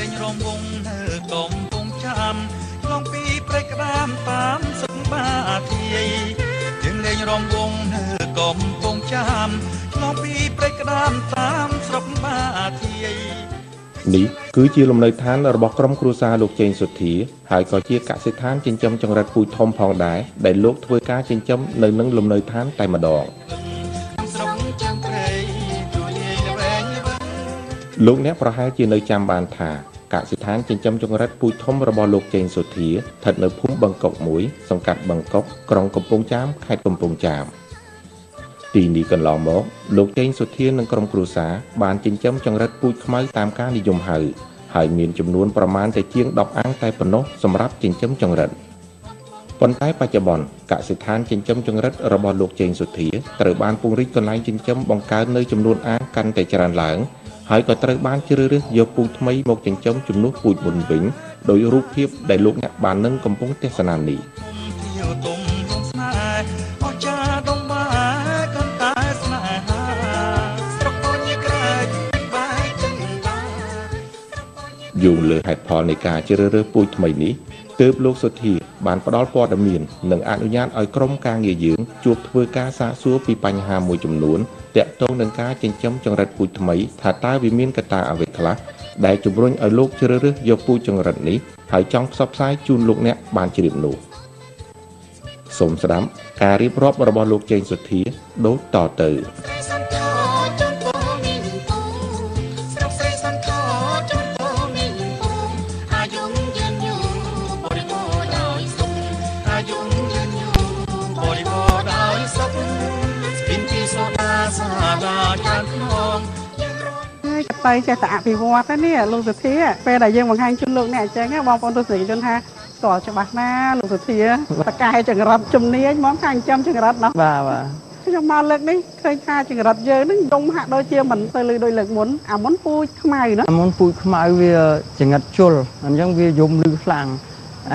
ងរំវងនៅកំពង់ចាមឆ្លងពីព្រៃក្តាមតាមសឹកបាធាយយើងលេងរំវងនៅកំពង់ចាមឆ្លងពីព្រៃក្តាមតាមស្រុកបាធាយនេះគឺជាលំនៅឋានរបស់ក្រុមគ្រួសារលោកចេងសុធាហើយក៏ជាកសិដ្ឋានចិញ្ចឹមចង្រិតពូជធំផងដែរដែលលោកធ្វើការចិញ្ចឹមនៅនឹងលំនៅឋានតែម្ដងលោកអ្នកប្រហែលជានៅចាំបានថាកសិដ្ឋានចិញ្ចឹមចង្រិតពូជធំរបស់លោកចេងសុធាស្ថិតនៅភូមិបឹងកុក1សង្កាត់បឹងកុកក្រុងកំពង់ចាមខេត្តកំពង់ចាមទីនេះកន្លងមកលោកចេងសុធានិងក្រុមគ្រួសារបានចិញ្ចឹមចង្រិតពូជខ្មៅតាមការនិយមហៅហើយមានចំនួនប្រមាណតែជាង10អាងតែប៉ុណ្ណោះសម្រាប់ចិញ្ចឹមចង្រិតប៉ុន្តែបច្ចុប្បន្នកសិដ្ឋានចិញ្ចឹមចង្រិតរបស់លោកចេងសុធាត្រូវបានពង្រីកកន្លែងចិញ្ចឹមបង្កើននៅចំនួនអាងកាន់តែច្រើនឡើងហើយក៏ត្រូវបានជ្រើសរើសយកពូជថ្មីមកចិញ្ចឹមជំនួសពូជមុនវិញដោយរូបភាពដែលលោកអ្នកបាននឹងកំពុងទស្សនានេះយោងលើហេតុផលនៃការជ្រើសរើសពូជថ្មីនេះទើបលោកសុធាបានផ្ដល់ព័ត៌មាននិងអនុញ្ញាតឲ្យក្រុមការងារយើងជួបធ្វើការសាកសួរពីបញ្ហាមួយចំនួនទាក់ទងនឹងការចិញ្ចឹមចង្រិតពូជថ្មីថាតើវាមានកត្តាអ្វីខ្លះដែលជំរុញឲ្យលោកជ្រើសរើសយកពូជចង្រិតនេះហើយចង់ផ្សព្វផ្សាយជូនលោកអ្នកបានជ្រាបនោះសូមស្ដាប់ការរៀបរាប់របស់លោកចេងសុធាដូចតទៅទៅចេះតែអភិវឌ្ឍទៅនេះលោកសុធាពេលដែលយើងបង្ហាញជូនលោកអ្នកអញ្ចឹងបងប្អូនទស្សនិកជនថាស្គាល់ច្បាស់ណាលោកសុធាតកែចង្រិតជំនាញហ្មងខាងចិញ្ចឹមចង្រិតណោះបាទខ្ញុំមកលើកនេះឃើញថាចង្រិតយើងនឹងយំហាក់ដូចជាមិនទៅលើដូចលើកមុនអាមុនពូជខ្មៅណាមុនពូជខ្មៅវាចង្រិតជុលអញ្ចឹងវាយំលឺខ្លាំង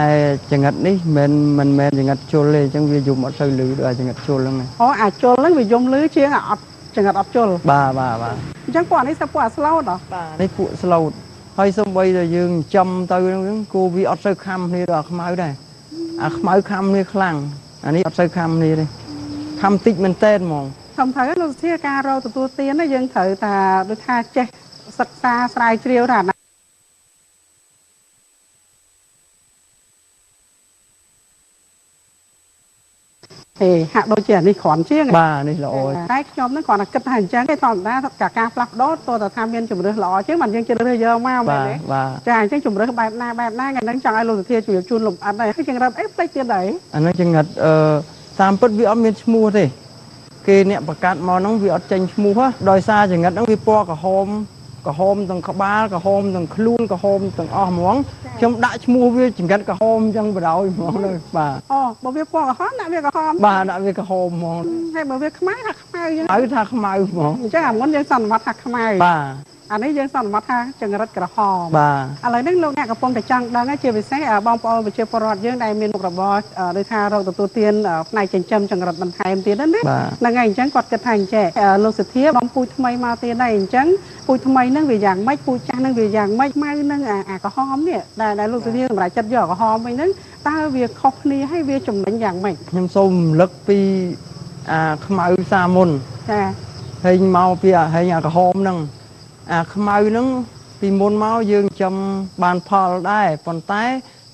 ឯចង្រិតនេះមិនមែនចង្រិតជុលទេអញ្ចឹងវាយំអត់សូវលឺដូចចង្រិតជុលហ្នឹងអូអាជុលហ្នឹងវាយំលឺជាងអាអត់ចង្រិតអត់ជុលបាទអញ្ចឹងពួកនេះសិពួកអាស្លូតហ៎បាទនេះពួកស្លូតហើយសំបីតែយើងចំទៅហ្នឹងគោវាអត់សូវខំគ្នាដល់ខ្មៅដែរអាខ្មៅខំគ្នាខ្លាំងអានេះអត់សូវខំគ្នាទេខំតិចមែនតើហ្មងខ្ញុំត្រូវលោកសុធាការរកទទួលទានយើងត្រូវតែដូចថាចេះសិក្សាស្រាវជ្រាវថាហាក់ដូចជានេះគ្រាន់ជាងបាទនេះល្អតែខ្ញុំហ្នឹងគ្រាន់តែគិតថាអញ្ចឹងទេធម្មតាការផ្លាស់ប្ដូរតើថាមានជំរឿសល្អជាងមិនយើងជ្រើសរើសយកមកមែនទេចាអញ្ចឹងជំរឿសបែបណាថ្ងៃហ្នឹងចង់ឲ្យលោកសុធាជួយជូនលំអិតដែរហើយចង្រិតអីផ្លេចទៀតដែរអាហ្នឹងចង្រិតតាមពិតវាអត់មានឈ្មោះទេគេអ្នកបង្កើតមកហ្នឹងវាអត់ចេញឈ្មោះដោយសារចង្រិតហ្នឹងវាពណ៌ក្រហមទាំងក្បាលក្រហមទាំងខ្លួនក្រហមទាំងអស់ហ្មងខ្ញុំដាក់ឈ្មោះវាចង្រិតក្រហមអញ្ចឹងបដ ாய் ហ្មងទៅបាទអូបើវាពណ៌ក្រហមដាក់វាក្រហមបាទដាក់វាក្រហមហ្មងហើយបើវាខ្មៅថាខ្មៅអញ្ចឹងហៅថាខ្មៅហ្មងអញ្ចឹងអាមុនយើងសន្មតថាខ្មៅបាទអានេះយើងសន្មតថាចង្រិតក្រហមបាទឥឡូវនេះលោកអ្នកកំពុងតែចង់ដឹងជាពិសេសបងប្អូនប្រជាពលរដ្ឋយើងដែលមានមុខរបរដូចថារកទទួលទានផ្នែកចិញ្ចឹមចង្រិតបន្ថែមទៀតណាហ្នឹងហើយអញ្ចឹងគាត់គិតថាអញ្ចឹងលោកសុធាបងពូជថ្មីមកទៀតដែរអញ្ចឹងពូជថ្មីហ្នឹងវាយ៉ាងម៉េចពូជចាស់ហ្នឹងវាយ៉ាងម៉េចម៉ៅហ្នឹងអាក្រហមនេះដែលលោកសុធាសម្រាប់ចិត្តយកក្រហមវិញហ្នឹងតើវាខុសគ្នាហើយវាចំណេញយ៉ាងម៉េចខ្ញុំសូមរំលឹកពីអាខ្មៅសាមុនចាហើយមកពីអាក្រហមហ្នឹងអាខ្មៅហ្នឹងពីមុនមកយើងចំបានផលដែរប៉ុន្តែ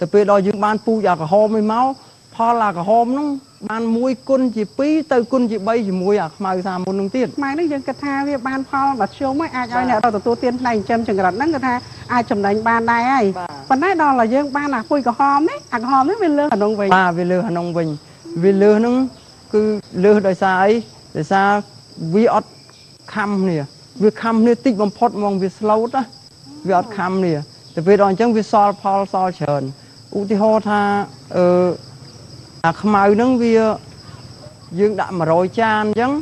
ទៅពេលដល់យើងបានពូជអាក្រហមឯមកផលអាក្រហមហ្នឹងបាន1គុណជា2ទៅគុណជា3ជាមួយអាខ្មៅសាមុនហ្នឹងទៀតខ្មៅហ្នឹងយើងគិតថាវាបានផលមធ្យមហើយអាចឲ្យអ្នករកទទួលទានផ្នែកចិញ្ចឹមចង្រិតហ្នឹងគឺថាអាចចំណេញបានដែរហើយប៉ុន្តែដល់តែយើងបានអាពូជក្រហមនេះអាក្រហមនេះវាលើសអានោះវិញបាទវាលើសអានោះវិញវាលើសហ្នឹងគឺលើសដោយសារអីដោយសារវាអត់ខំគ្នាវាខំគ្នាតិចបំផុតហ្មងវាស្លូតណាវាអត់ខំគ្នាតែពេលដល់អញ្ចឹងវាសល់ផលសល់ច្រើនឧទាហរណ៍ថាអាខ្មៅហ្នឹងវាយើងដាក់100ចានអញ្ចឹង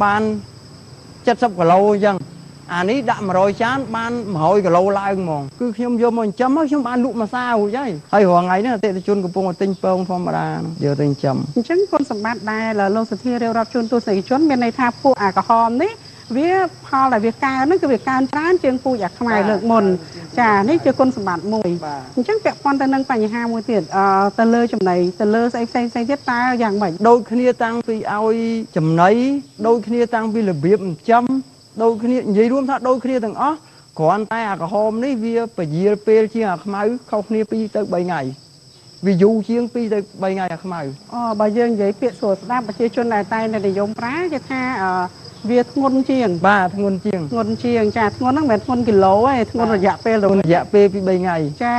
បាន70គីឡូអញ្ចឹងអានេះដាក់100ចានបាន100គីឡូឡើងហ្មងគឺខ្ញុំយកមកចិញ្ចឹមហើយខ្ញុំបានលក់មួយសារួចហើយរាល់ថ្ងៃនេះអតិថិជនកំពុងតែទិញពងធម្មតាយកទៅចិញ្ចឹមអញ្ចឹងគុណសម្បត្តិដែលលោកសុធារៀបរាប់ជូនទស្សនិកជនមានន័យថាពួកអាក្រហមនេះ វាផលដែលវាកើនហ្នឹងគឺវាកើនច្រើនជាងពូជអាខ្មែរលើកមុនចានេះជាគុណសម្បត្តិមួយអញ្ចឹងពាក់ព័ន្ធទៅនឹងបញ្ហាមួយទៀតទៅលើចំណីទៅលើស្អីផ្សេងទៀតតើយ៉ាងម៉េច ដូចគ្នាតាំងពីឲ្យចំណីដូចគ្នាតាំងពីរបៀបចិញ្ចឹមដូចគ្នានិយាយរួមថាដូចគ្នាទាំងអស់គ្រាន់តែអាក្រហមនេះវាពជាលពេលជាងអាខ្មៅខុសគ្នា2ទៅ3ថ្ងៃវាយូរជាង2ទៅ3ថ្ងៃអាខ្មៅបើយើងនិយាយពាក្យស្រួលស្ដាប់ប្រជាជនដែលតែនិយមប្រើគេថាវាធ្ងន់ជាងបាទធ្ងន់ជាងចាធ្ងន់ហ្នឹងមិនមែនធ្ងន់គីឡូទេធ្ងន់រយៈពេលរយៈពេលពី3ថ្ងៃចា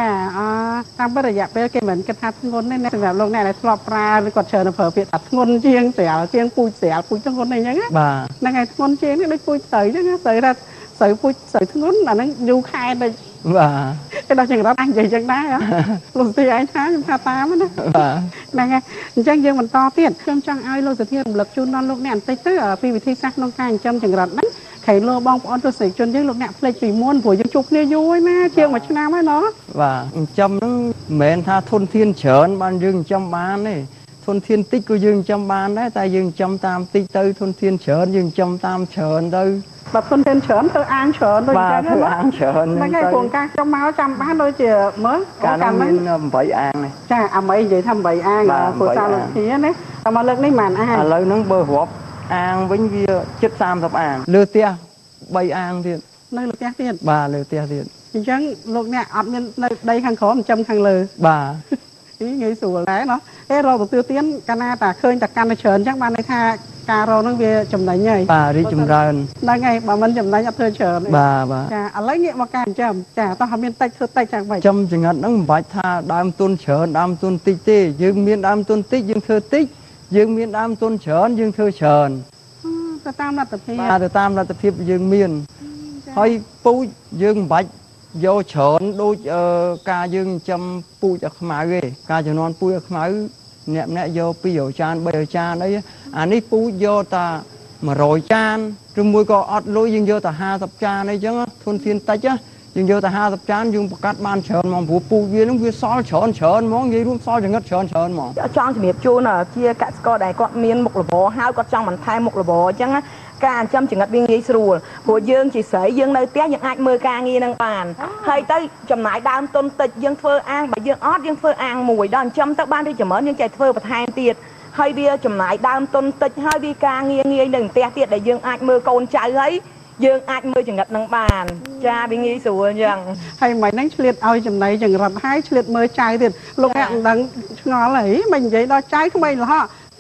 តាមពិតរយៈពេលគេមិនគិតថាធ្ងន់ទេសម្រាប់លោកអ្នកដែលធ្លាប់ប្រើឬគាត់ច្រើនប្រើពាក្យថាធ្ងន់ជាងស្រាលជាងពូជស្រាលពូជធ្ងន់អីចឹងហ្នឹងហើយធ្ងន់ជាងនេះដូចពូជស្រូវចឹងស្រូវរ៉ាត់ស្រូវពូជស្រូវធ្ងន់អាហ្នឹងយូរខែតិចបាទគេដល់ចង្រិតអញនិយាយចឹងដែរលោកស្រីឯងថាខ្ញុំថាតាមណាហ្នឹងហើយអញ្ចឹងយើងបន្តទៀតខ្ញុំចង់ឲ្យលោកសុធារំលឹកជូនដល់លោកអ្នកបន្តិចទៅពីវិធីសាស្ត្រក្នុងការចិញ្ចឹមចង្រិតហ្នឹងខៃលោបងប្អូនទស្សនិកជនយើងលោកអ្នកភ្លេចពីមុនព្រោះយើងជួបគ្នាយូរហើយណាជាង1ឆ្នាំហើយណោះបាទចិញ្ចឹមហ្នឹងមិនមែនថាធនធានច្រើនបានយើងចិញ្ចឹមបានទេធនធានតិចក៏យើងចិញ្ចឹមបានដែរតែយើងចិញ្ចឹមតាមតិចទៅធនធានច្រើនយើងចិញ្ចឹមតាមច្រើនទៅបើធនធានច្រើនទៅអាងច្រើនដូចអញ្ចឹងអាងច្រើនហ្នឹងហើយព្រោះការខ្ញុំមកចាំបានដូចជាមើលកាលមាន8អាងនេះចាអាមីនិយាយថា8អាងព្រោះសារលោកធាណាតែមកលើកនេះមិនអាងឥឡូវហ្នឹងបើរាប់អាងវិញវាជិត30អាងលើផ្ទះ3អាងទៀតនៅលើផ្ទះទៀតបាទលើផ្ទះទៀតអញ្ចឹងលោកអ្នកអត់មាននៅដីខាងក្រោមចិញ្ចឹមខាងលើបាទនេះងាយស្រួលដែរណោះតែរកទទួលទានកាលណាតាឃើញតែកាន់តែច្រើនអញ្ចឹងបានន័យថាការរកហ្នឹងវាចំណេញហើយបាទរីកចម្រើនហ្នឹងហើយបើមិនចំណេញអត់ធ្វើច្រើនបាទចាឥឡូវងាកមកការចិញ្ចឹមចាតោះមានតិចធ្វើតិចចាំបាច់ចិញ្ចឹមចង្រិតហ្នឹងមិនបាច់ថាដើមទុនច្រើនដើមទុនតិចទេយើងមានដើមទុនតិចយើងធ្វើតិចយើងមានដើមទុនច្រើនយើងធ្វើច្រើនទៅតាមលទ្ធភាពបាទទៅតាមលទ្ធភាពយើងមានហើយពូជយើងមិនបាច់យកច្រើនដូចការយើងចិញ្ចឹមពូជអាខ្មៅទេការចំនួនពូជអាខ្មៅអ្នកយក200ចាន300ចានអីអានេះពូជយកតែ100ចានឬមួយក៏អត់លុយយើងយកតែ50ចានអីចឹងធនធានតិចយើងយកតែ50ចានយើងបង្កាត់បានច្រើនហ្មងព្រោះពូជវានឹងវាសល់ច្រើនហ្មងនិយាយរួមសល់ចង្រិតច្រើនហ្មងចង់ជំរាបជូនជាកសិករដែលគាត់មានមុខរបរហើយគាត់ចង់បន្ថែមមុខរបរអញ្ចឹងការចិញ្ចឹមចង្រិតវាងាយស្រួលព្រោះយើងជាស្រីយើងនៅផ្ទះយើងអាចមើលការងារនឹងបានហើយទៅចំណាយដើមទុនតិចយើងធ្វើអាងបើយើងអត់យើងធ្វើអាងមួយដល់ចិញ្ចឹមទៅបានរីកចម្រើនយើងចេះធ្វើបន្ថែមទៀតហើយវាចំណាយដើមទុនតិចហើយវាការងារងាយនៅផ្ទះទៀតដែលយើងអាចមើលកូនចៅហើយយើងអាចមើលចង្រិតនឹងបានចាវាងាយស្រួលអញ្ចឹងហើយមិនហ្នឹងឆ្លៀតឲ្យចំណៃចង្រិតហើយឆ្លៀតមើលចៅទៀតលោកអ្នកមិនដឹងឆ្ងល់អីមិននិយាយដល់ចៅក្មេងលហ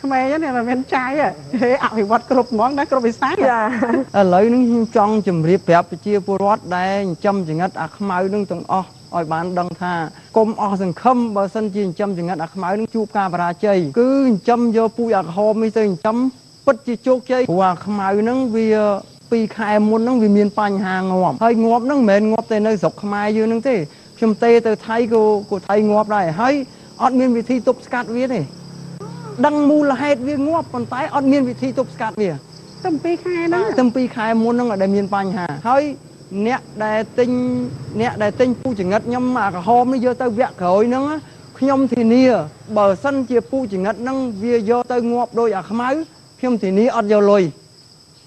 ក្មេងនេះតែមានចៅអភិវឌ្ឍគ្រប់ហ្មងណាគ្រប់វិស័យចាឥឡូវនេះខ្ញុំចង់ជម្រាបប្រាប់ប្រជាពលរដ្ឋដែលចិញ្ចឹមចង្រិតអាខ្មៅនឹងទាំងអស់ឲ្យបានដឹងថាកុំអស់សង្ឃឹមបើសិនជាចិញ្ចឹមចង្រិតអាខ្មៅនឹងជួបការបរាជ័យគឺចិញ្ចឹមយកពូជអាក្រហមនេះទៅចិញ្ចឹមពិតជាជោគជ័យព្រោះអាខ្មៅនឹងវា2ខែមុនហ្នឹងវាមានបញ្ហាងាប់ហើយងាប់ហ្នឹងមិនមែនងាប់តែនៅស្រុកខ្មែរយើងហ្នឹងទេខ្ញុំទេទៅថៃក៏ថៃងាប់ដែរហើយអត់មានវិធីទប់ស្កាត់វាទេដឹងមូលហេតុវាងាប់ប៉ុន្តែអត់មានវិធីទប់ស្កាត់វាតែ2ខែហ្នឹងតែ2ខែមុនហ្នឹងដែលមានបញ្ហាហើយអ្នកដែលទិញពូចង្រិតខ្ញុំអាក្រហមនេះយកទៅវគ្គក្រោយហ្នឹងខ្ញុំធានាបើសិនជាពូចង្រិតហ្នឹងវាយកទៅងាប់ដោយអាខ្មៅខ្ញុំធានាអត់យកលុយ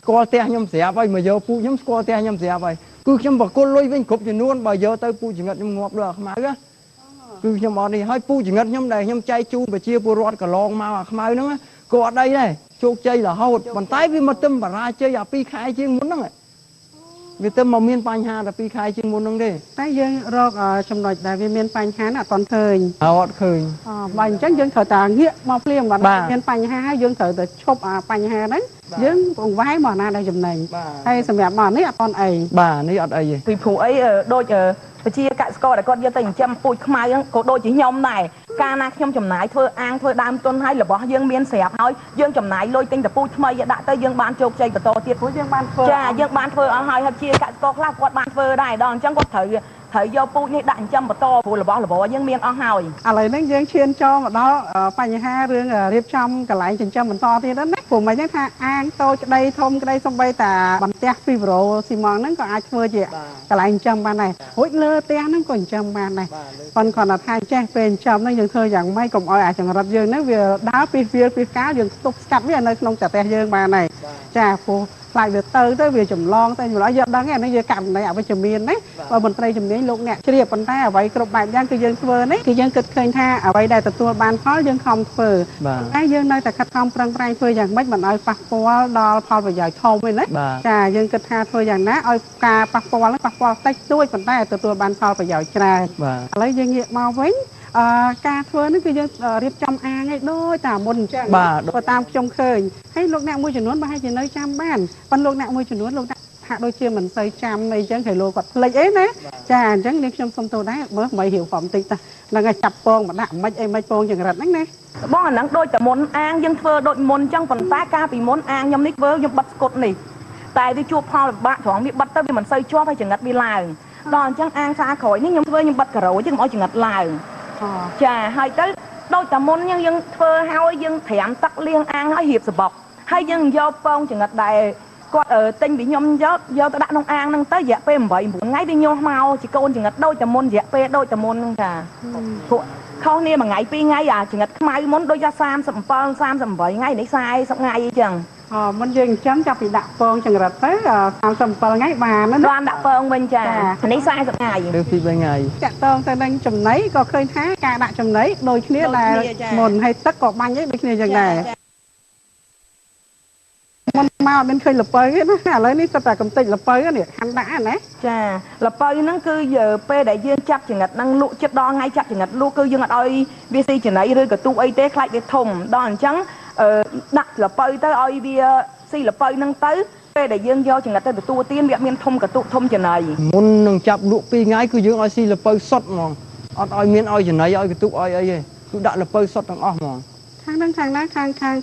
ស្គាល់ផ្ទះខ្ញុំស្រាប់ហើយមកយកពូខ្ញុំស្គាល់ផ្ទះខ្ញុំស្រាប់ហើយគឺខ្ញុំបកគលលុយវិញគ្រប់ចំនួនបើយកទៅពូចង្រិតខ្ញុំងាប់ដោយអាខ្មៅគឺខ្ញុំអត់នេះហើយពូចង្រិតខ្ញុំដែលខ្ញុំចែកជូនប្រជាពលរដ្ឋកន្លងមកអាខ្មៅហ្នឹងក៏អត់អីដែរជោគជ័យរហូតប៉ុន្តែវាមកទឹមបរាជ័យអា2ខែជាងមុនហ្នឹងវាទៅមកមានបញ្ហាតែ2ខែជាងមុនហ្នឹងទេតែយើងរកចំណុចដែលវាមានបញ្ហាអត់ទាន់ឃើញអត់ឃើញបើអញ្ចឹងយើងត្រូវតែងាកមកភ្លាមបើមានបញ្ហាហើយយើងត្រូវតែឈប់បញ្ហាហ្នឹងយើងបង្វែរមកណាដែលចំណេញហើយសម្រាប់មកនេះអត់ទាន់អីបាទនេះអត់អីទេពីព្រោះអីដូចប្រជាកសិករដែលគាត់យកទៅចិញ្ចឹមពូជខ្មៅហ្នឹងក៏ដូចជាខ្ញុំដែរកាលណាខ្ញុំចំណាយធ្វើអាងធ្វើដើមទុនហើយរបស់យើងមានស្រាប់ហើយយើងចំណាយលុយទិញតែពូជថ្មីដាក់ទៅយើងបានជោគជ័យបន្តទៀតព្រោះយើងបានធ្វើចាយើងបានធ្វើអស់ហើយជាកសិករខ្លះគាត់បានធ្វើដែរដល់អញ្ចឹងគាត់ត្រូវយកពូជនេះដាក់ចិញ្ចឹមបន្តព្រោះរបស់របរយើងមានអស់ហើយឥឡូវនេះយើងឈានចូលមកដល់បញ្ហារឿងរៀបចំកន្លែងចិញ្ចឹមបន្តទៀតណាព្រោះមិនហ្នឹងថាអាងតូចក្តីធំក្តីសំបីតាបន្ទះពីប្រូស៊ីម៉ងហ្នឹងក៏អាចធ្វើជាកន្លែងចិញ្ចឹមបានដែររួចលើផ្ទះហ្នឹងក៏ចិញ្ចឹមបានដែរប៉ុន្តែគាត់ថាចេះពេលចិញ្ចឹមហ្នឹងយើងធ្វើយ៉ាងម៉េចកុំឲ្យអាចង្រិតយើងហ្នឹងវាដើរពីវាពីកាលយើងទប់ស្កាត់វានៅក្នុងផ្ទះយើងបានដែរចាព្រោះ ខ្លាយវាទៅវាចម្លងទៅចម្លងយកដឹងហ្នឹងយើងកម្មនៃអវិជ្ជមានណាបើមន្ត្រីជំនាញលោកអ្នកជ្រាបប៉ុន្តែអ្វីគ្រប់បែបយ៉ាងគឺយើងធ្វើនេះគឺយើងគិតឃើញថាអ្វីដែលទទួលបានផលយើងខំធ្វើតែយើងនៅតែខិតខំប្រឹងប្រែងធ្វើយ៉ាងម៉េចមិនឲ្យប៉ះពាល់ដល់ផលប្រយោជន៍ធំទេណាចាយើងគិតថាធ្វើយ៉ាងណាឲ្យការប៉ះពាល់តិចតួចប៉ុន្តែទទួលបានផលប្រយោជន៍ច្រើនឥឡូវយើងងាកមកវិញការធ្វើនេះគឺយើងរៀបចំអាងឲ្យដូចតាមមុនអញ្ចឹងបើតាមខ្ញុំឃើញហើយលោកអ្នកមួយចំនួនបើឲ្យជានៅចាំបានប៉ុន្តែលោកអ្នកមួយចំនួនលោកអ្នកហាក់ដូចជាមិនសូវចាំអីចឹងគេលោកគាត់ភ្លេចអីណាចាអញ្ចឹងនេះខ្ញុំសុំទោសដែរមើលមិនhiểuផងតិចតាហ្នឹងឲ្យចាប់ពងមកដាក់មិនអីមិនពងចង្រិតហ្នឹងណាបងអាហ្នឹងដូចតែមុនអាងយើងធ្វើដូចមុនអញ្ចឹងប៉ុន្តែកាលពីមុនអាងខ្ញុំនេះធ្វើខ្ញុំបិទស្គុតនេះតែវាជួបផលលំបាកត្រង់វាបិទទៅវាមិនសូវជាប់ហើយចង្រិតវាឡើងដល់អញ្ចឹងអាងសាក្រោយនេះខ្ញុំធ្វើខ្ញុំបិទការ៉ូចឹងឲ្យចង្រិតឡើងចាហើយទៅដូចតែមុនយើងធ្វើហើយយើងត្រាំទឹកលាងអាងឲ្យរៀបសបកហើយយើងយកពងចង្រិតដែរគាត់ទិញពីខ្ញុំយកទៅដាក់ក្នុងអាងហ្នឹងទៅរយៈពេល8 9ថ្ងៃវាញាស់មកជាកូនចង្រិតដូចតែមុនរយៈពេលដូចតែមុនហ្នឹងចាពួកខុសនេះមួយថ្ងៃ2ថ្ងៃអាចង្រិតខ្មៅមុនដូចថា37 38ថ្ងៃនេះ40ថ្ងៃអីចឹងមុនយើងអញ្ចឹងចាប់ពីដាក់ពងចង្រិតទៅ37ថ្ងៃបានណាបានដាក់ពងវិញចានេះ40ថ្ងៃឬពី3ថ្ងៃចាក់តងទៅនឹងចំណីក៏ឃើញថាការដាក់ចំណីដូចគ្នាដែរមុនហើយទឹកក៏បាញ់ឯដូចគ្នាយ៉ាងដែរមុនមកមានឃើញលពៅទេណាឥឡូវនេះគាត់តែកំតិចលពៅនេះហាន់ដាក់ណាចាលពៅហ្នឹងគឺពេលដែលយើងចាប់ចង្រិតហ្នឹងលក់ចិត្តដល់ថ្ងៃចាប់ចង្រិតលក់គឺយើងអត់ឲ្យវាស៊ីចំណីឬកទូអីទេខ្លាចវាធំដល់អញ្ចឹងដាក់លពៅទៅឲ្យវាស៊ីលពៅហ្នឹងទៅពេលដែលយើងយកចង្រិតទៅទទួលទានវាមានធំកតុធំចំណីមុននឹងចាប់លក់2ថ្ងៃគឺយើងឲ្យស៊ីលពៅសុតហ្មងអត់ឲ្យមានឲ្យចំណីឲ្យកតុឲ្យអីទេគឺដាក់លពៅសុតទាំងអស់ហ្មងខាងហ្នឹងខាងណា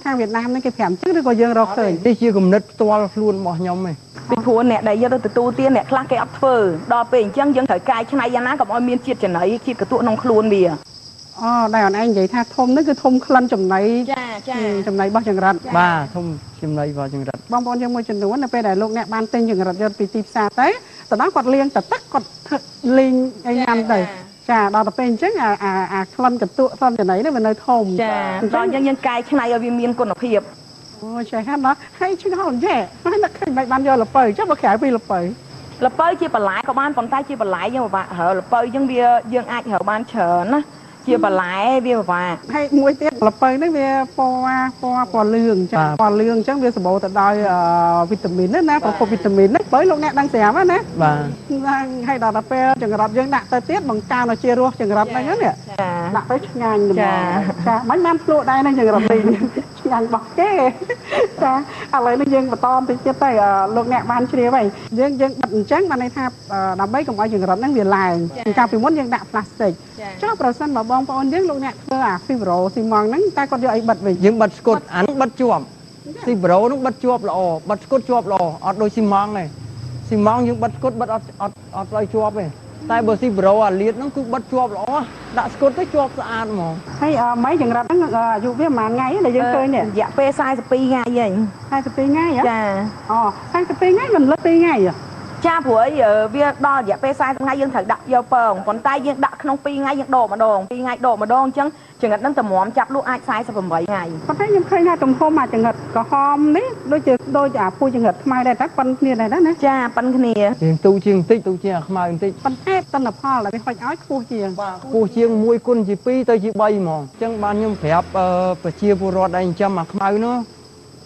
ខាងវៀតណាមហ្នឹងគេប្រាប់អញ្ចឹងឬក៏យើងរកឃើញនេះជាគំនិតផ្ទាល់ខ្លួនរបស់ខ្ញុំឯងពីព្រោះអ្នកដែលយកទៅទទួលទានអ្នកខ្លះគេអត់ធ្វើដល់ពេលអញ្ចឹងយើងត្រូវកែច្នៃយ៉ាងណាកុំឲ្យមានជាតិចំណីជាតិកតុក្នុងខ្លួនវាដែលអូនឯងនិយាយថាធំនេះគឺធំក្លិនចំណីចាចំណីរបស់ចង្រិតបាទធំចំណីរបស់ចង្រិតបងប្អូនយើងមួយចំនួននៅពេលដែលលោកអ្នកបានទិញចង្រិតយកពីទីផ្សារទៅដល់គាត់លាងទឹកគាត់លេងឲ្យញ៉ាំទៅចាដល់ទៅពេលអញ្ចឹងអាក្លិនកតុក្លិនចំណីនេះវានៅធំចាដល់អញ្ចឹងយើងកែច្នៃឲ្យវាមានគុណភាពអូចាហ្នឹងណាហើយឆ្ងល់ចេះហើយនឹកឃើញមិនបានយកលពៅចុះបើក្រៅពីលពៅជាបន្លែក៏បានប៉ុន្តែជាបន្លែយើងពិបាករើលពៅអញ្ចឹងវាយើងអាចរើបានច្រើនណាជាបន្លែវាពិបាកហើយមួយទៀតលពៅនេះវាពណ៌លឿងចាពណ៌លឿងអញ្ចឹងវាសម្បូរទៅដោយវីតាមីនណាប្រភពវីតាមីនហ្នឹងបើលោកអ្នកដឹងស្រាប់ណាបាទហើយដល់ទៅពេលចង្រិតយើងដាក់ទៅទៀតបង្កើនឲ្យជារសចង្រិតហ្នឹងណាដាក់ទៅឆ្ងាញ់ហ្មងចាមិនបានភ្លក់ដែរនឹងចង្រិតនេះឆ្ងាញ់របស់គេចាឥឡូវនេះយើងបន្តបន្តិចទៀតទៅលោកអ្នកបានជ្រាបហើយយើងបិទអញ្ចឹងបានន័យថាដើម្បីកុំឲ្យចង្រិតហ្នឹងវាឡើងកាលពីមុនយើងដាក់ផ្លាស្ទិកចុះប្រសិនបើបងប្អូនយើងលោកអ្នកធ្វើអាហ្វីប្រូស៊ីម៉ងហ្នឹងតែគាត់យកអីបិទវិញយើងបិទស្គុតអានេះបិទជាប់ស៊ីប្រូហ្នឹងបិទជាប់ល្អបិទស្គុតជាប់ល្អអត់ដូចស៊ីម៉ងទេស៊ីម៉ងយើងបិទស្គុតបិទអត់ឲ្យជាប់ទេតែបើស៊ីប្រូអាលៀតហ្នឹងគឺបិទជាប់ល្អដាក់ស្គុតទៅជាប់ស្អាតហ្មងហើយម៉េចចង្រិតហ្នឹងអាយុវាប្រហែលថ្ងៃដែលយើងឃើញនេះរយៈពេល42ថ្ងៃហើយ42ថ្ងៃចា42ថ្ងៃមិនលឹក2ថ្ងៃចាព្រោះវាដល់រយៈពេល40ថ្ងៃយើងត្រូវដាក់យកពងប៉ុន្តែយើងដាក់ក្នុង2ថ្ងៃយើងដកម្ដង2ថ្ងៃដកម្ដងអញ្ចឹងចង្រិតហ្នឹងតម្រាំចាប់លក់អាច48ថ្ងៃប៉ុន្តែខ្ញុំឃើញថាទំហំអាចង្រិតក្រហមនេះដូចអាពូចង្រិតខ្មៅដែរតែប៉ុនគ្នាដែរណាចាប៉ុនគ្នាជាងទូជាងបន្តិចទូជាងខ្មៅបន្តិចប៉ុន្តែទិន្នផលដែលវាហុចឲ្យខ្ពស់ជាងខ្ពស់ជាង1គុណជា2ទៅជា3ហ្មងអញ្ចឹងបានខ្ញុំប្រាប់ប្រជាពលរដ្ឋដែលចិញ្ចឹមអាខ្មៅនោះ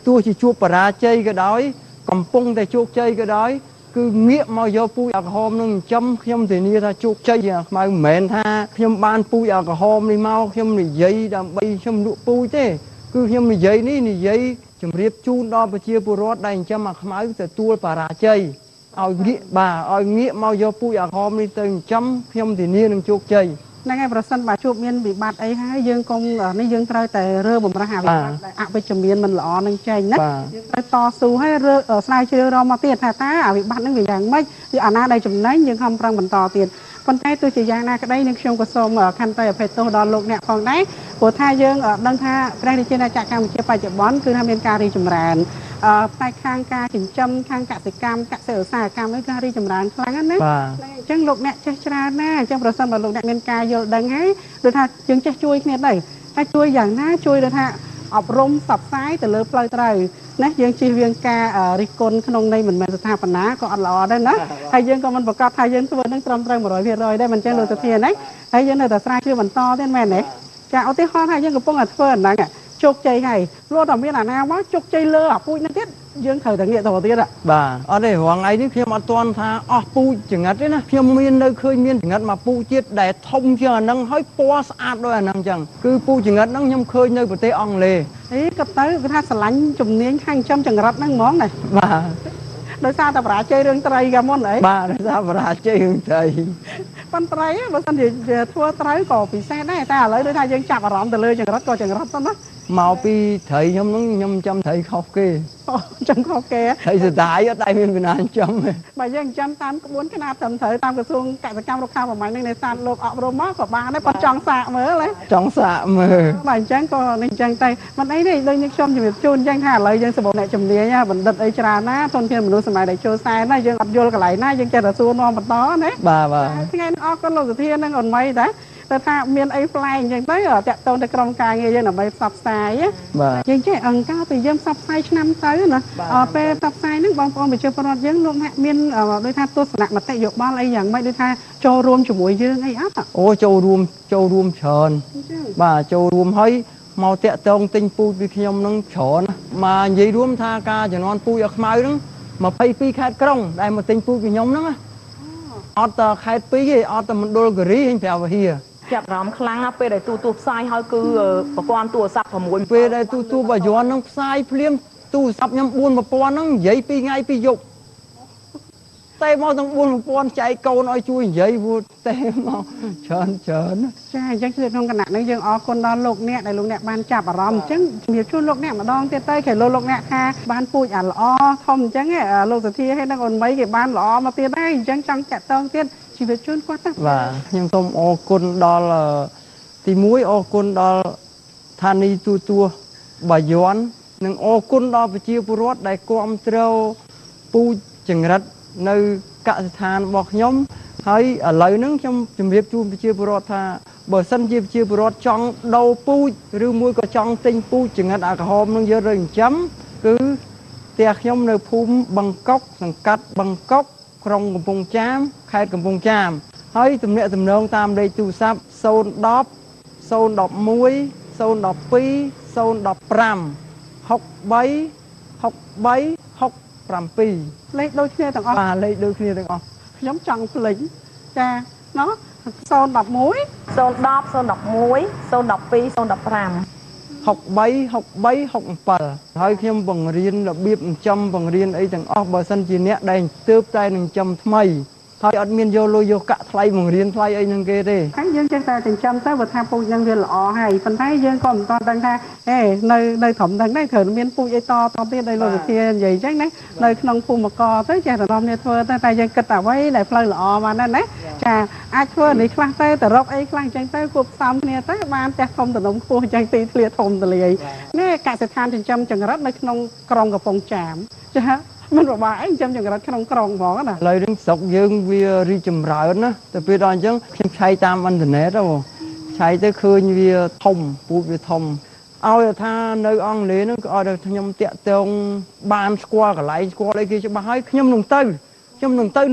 ទោះជាជួបបរាជ័យក៏ដោយកំពុងតែជោគជ័យក៏ដោយគឺងាកមកយកពូជអាក្រហមនឹងចិញ្ចឹមខ្ញុំធានាថាជោគជ័យយ៉ាងខ្មៅមិនមែនថាខ្ញុំបានពូជអាក្រហមនេះមកខ្ញុំនិយាយដើម្បីខ្ញុំលក់ពូជទេគឺខ្ញុំនិយាយជម្រាបជូនដល់ប្រជាពលរដ្ឋដែលចិញ្ចឹមអាខ្មៅទទួលបរាជ័យឲ្យងាកមកយកពូជអាក្រហមនេះទៅចិញ្ចឹមខ្ញុំធានានឹងជោគជ័យហ្នឹងហើយប្រសិនបើជួបមានវិបត្តិអីហើយយើងកុំនេះយើងត្រូវតែរើបំរាស់អាវិបត្តិអវិជ្ជមានមិនល្អនឹងចេញណាយើងត្រូវតស៊ូហើយស្រាវជ្រាវរកមកទៀតថាតើអាវិបត្តិហ្នឹងវាយ៉ាងម៉េចវាអាណាដែលចំណេញយើងខំប្រឹងបន្តទៀតប៉ុន្តែទោះជាយ៉ាងណាក្តីនឹងខ្ញុំក៏សូមខន្តីអភ័យទោសដល់លោកអ្នកផងដែរព្រោះថាយើងដឹងថាព្រះរាជាណាចក្រកម្ពុជាបច្ចុប្បន្នគឺថាមានការរីកចម្រើនផ្នែកខាងការចិញ្ចឹមខាងកសិកម្មកសិឧស្សាហកម្មនេះការរីកចម្រើនខ្លាំងណាស់អញ្ចឹងលោកអ្នកចេះច្រើនណាស់អញ្ចឹងប្រសិនបើលោកអ្នកមានការយល់ដឹងហើយដូចថាយើងចេះជួយគ្នាដែរតែជួយយ៉ាងណាជួយដូចថាអប់រំផ្សព្វផ្សាយទៅលើផ្លូវត្រូវ ណាយើងជិះវៀងការរិះគន់ក្នុងន័យមិនមែនស្ថាបនាក៏អត់ល្អដែរណាហើយយើងក៏មិនប្រកាសថាយើងធ្វើនឹងត្រឹមត្រូវ 100% ដែរមិនចឹងលោកសុធាណាហើយយើងនៅតែស្រាវជ្រាវបន្តទៀតមែនទេចាឧទាហរណ៍ថាយើងកំពុងតែធ្វើអាហ្នឹងជោគជ័យហើយលោកតែមានអាណាមកជោគជ័យលើអាពូជហ្នឹងទៀតយើងត្រូវតែងាកទៅទៀតបាទអត់ទេរងថ្ងៃនេះខ្ញុំអត់ទាន់ថាអស់ពូជចង្រិតទេណាខ្ញុំមាននៅឃើញមានចង្រិតមកពូជទៀតដែលធំជាងអាហ្នឹងហើយពណ៌ស្អាតដូចអាហ្នឹងចឹងគឺពូជចង្រិតហ្នឹងខ្ញុំឃើញនៅប្រទេសអង់គ្លេសក៏ទៅគឺថាស្រឡាញ់ជំនាញខាងចំចង្រិតហ្នឹងហ្មងណាបាទដោយសារតែបរាជ័យរឿងត្រីកាមុនអីបាទដោយសារបរាជ័យរឿងត្រីប៉ុន្តែត្រីបើសិនជាធ្វើត្រូវក៏ពិសេសដែរតែឥឡូវដូចថាយើងចាប់អារម្មណ៍ទៅលើចង្រិតក៏ចង្រិតទៅណាមកពីត្រីខ្ញុំហ្នឹងខ្ញុំចាំត្រីខុសគេចាំខុសគេត្រីស្ដាយអត់តែមានបណ្ណាចាំទេបើយើងចាំតាមក្បួនខ្នាតត្រឹមត្រូវតាមក្រសួងកសិកម្មរុក្ខាប្រមាញ់នឹងនេសាទលោកអប់រំមកក៏បានដែរប៉ុតចង់សាកមើលចង់សាកមើលបាទអញ្ចឹងក៏នេះអញ្ចឹងតែមិនអីទេដូចខ្ញុំជំរាបជូនអញ្ចឹងថាឥឡូវយើងសម្បូរអ្នកជំនាញបណ្ឌិតអីច្រើនណាធនធានមនុស្សសម័យដែលចូលខ្សែណាយើងអត់យល់កន្លែងណាយើងចេះតែសួរនាំបន្តណាបាទថ្ងៃនេះអរគុណលោកសុធានិងអូនមីដែរតែថាមានអីប្លែកអញ្ចឹងទៅតាក់ទងទៅក្រុមការងារយើងដើម្បីផ្សព្វផ្សាយយើងចេះអង្គការពីយើងផ្សព្វផ្សាយឆ្នាំទៅណាពេលផ្សព្វផ្សាយហ្នឹងបងប្អូនប្រជាពលរដ្ឋយើងលោកអ្នកមានដូចថាទស្សនៈមតិយោបល់អីយ៉ាងម៉េចដូចថាចូលរួមជាមួយយើងអីអត់អូចូលរួមច្រើនបាទចូលរួមហើយមកតាក់ទងទិញពូជពីខ្ញុំហ្នឹងច្រើនមកនិយាយរួមថាការចំនួនពូជឲ្យខ្មៅហ្នឹង22ខេត្តក្រុងដែលមកទិញពូជពីខ្ញុំហ្នឹងអត់តែខេត្ត2ទេអត់តែមណ្ឌលគិរីហើយប្រាវហៀចាប់អារម្មណ៍ខ្លាំងណាស់ពេលដែលទូផ្សាយហើយគឺប្រព័ន្ធទូរស័ព្ទ6ពេលដែលទូបាយ័នហ្នឹងផ្សាយភ្លាមទូរស័ព្ទខ្ញុំ4 1000ហ្នឹងនិយាយ2ថ្ងៃ2យប់តែមកទាំង4 1000ចែកកូនឲ្យជួយនិយាយព្រោះតែមកច្រើនចាអញ្ចឹងគឺក្នុងគណៈនេះយើងអរគុណដល់លោកអ្នកដែលលោកអ្នកបានចាប់អារម្មណ៍អញ្ចឹងជំរាបជូនលោកអ្នកម្ដងទៀតទៅគេលោកអ្នកថាបានពូជអាល្អធំអញ្ចឹងលោកសុធាហើយនិងអូនមីគេបានល្អមកទៀតហើយអញ្ចឹងចង់តាក់ទងទៀតជំរាបជូនគាត់ទៅបាទខ្ញុំសូមអរគុណដល់ទី1អរគុណដល់ឋានីទូបាយ័ននិងអរគុណដល់ប្រជាពលរដ្ឋដែលគាំទ្រពូជចង្រិតនៅកសិដ្ឋានរបស់ខ្ញុំហើយឥឡូវហ្នឹងខ្ញុំជម្រាបជូនប្រជាពលរដ្ឋថាបើសិនជាប្រជាពលរដ្ឋចង់ដូរពូជឬមួយក៏ចង់ទិញពូជចង្រិតអាក្រហមនឹងយកទៅចិញ្ចឹមគឺផ្ទះខ្ញុំនៅភូមិបឹងកុកសង្កាត់បឹងកុកក្រុងកំពង់ចាមខេត្តកំពង់ចាមហើយទំនាក់ទំនងតាមលេខទូរស័ព្ទ010 011 012 015 63 លេខដូចគ្នាទាំងអស់បាទលេខដូចគ្នាទាំងអស់ខ្ញុំចង់ភ្លេចចាណោះ011 010 011 012 015 63 67ហើយខ្ញុំបង្រៀនរបៀបចិញ្ចឹមបង្រៀនអីទាំងអស់បើសិនជាអ្នកដែលទើបតែនឹងចិញ្ចឹមថ្មីហើយអត់មានយកលុយយកកាក់ថ្លៃបង្រៀនថ្លៃអីនឹងគេទេហើយយើងចេះតែចិញ្ចឹមទៅបើថាពូជនឹងវាល្អហើយប៉ុន្តែយើងក៏មិនតដឹងថានៅត្រឹមហ្នឹងដែរត្រូវមានពូជអីតទៀតដោយលោកវិធានិយាយអញ្ចឹងណានៅក្នុងភូមិកទៅចេះតែនាំគ្នាធ្វើតែយើងគិតតែអ្វីដែលផ្លូវល្អបានដែរណាចាអាចធ្វើនេះខ្លះទៅរកអីខ្លះអញ្ចឹងទៅគួបផ្សំគ្នាទៅបានផ្ទះធំទំនំខ្ពស់អញ្ចឹងទីធ្លាធំទលាយនេះកសិដ្ឋានចិញ្ចឹមចង្រិតនៅក្នុងក្រុងកំពង់ចាមចាមិនពិបាកអីចិញ្ចឹមចង្រិតក្នុងក្រុងហ្មងណាឥឡូវនេះស្រុកយើងវារីកចម្រើនណាតែពេលដល់អញ្ចឹងខ្ញុំឆែកតាមអ៊ីនធឺណិតឆែកទៅឃើញវាធំពូជវាធំឲ្យថានៅអង់គ្លេសហ្នឹងក៏ឲ្យខ្ញុំតាក់ទងបានស្គាល់កន្លែងស្គាល់អីគេច្បាស់ហើយខ្ញុំនឹងទៅ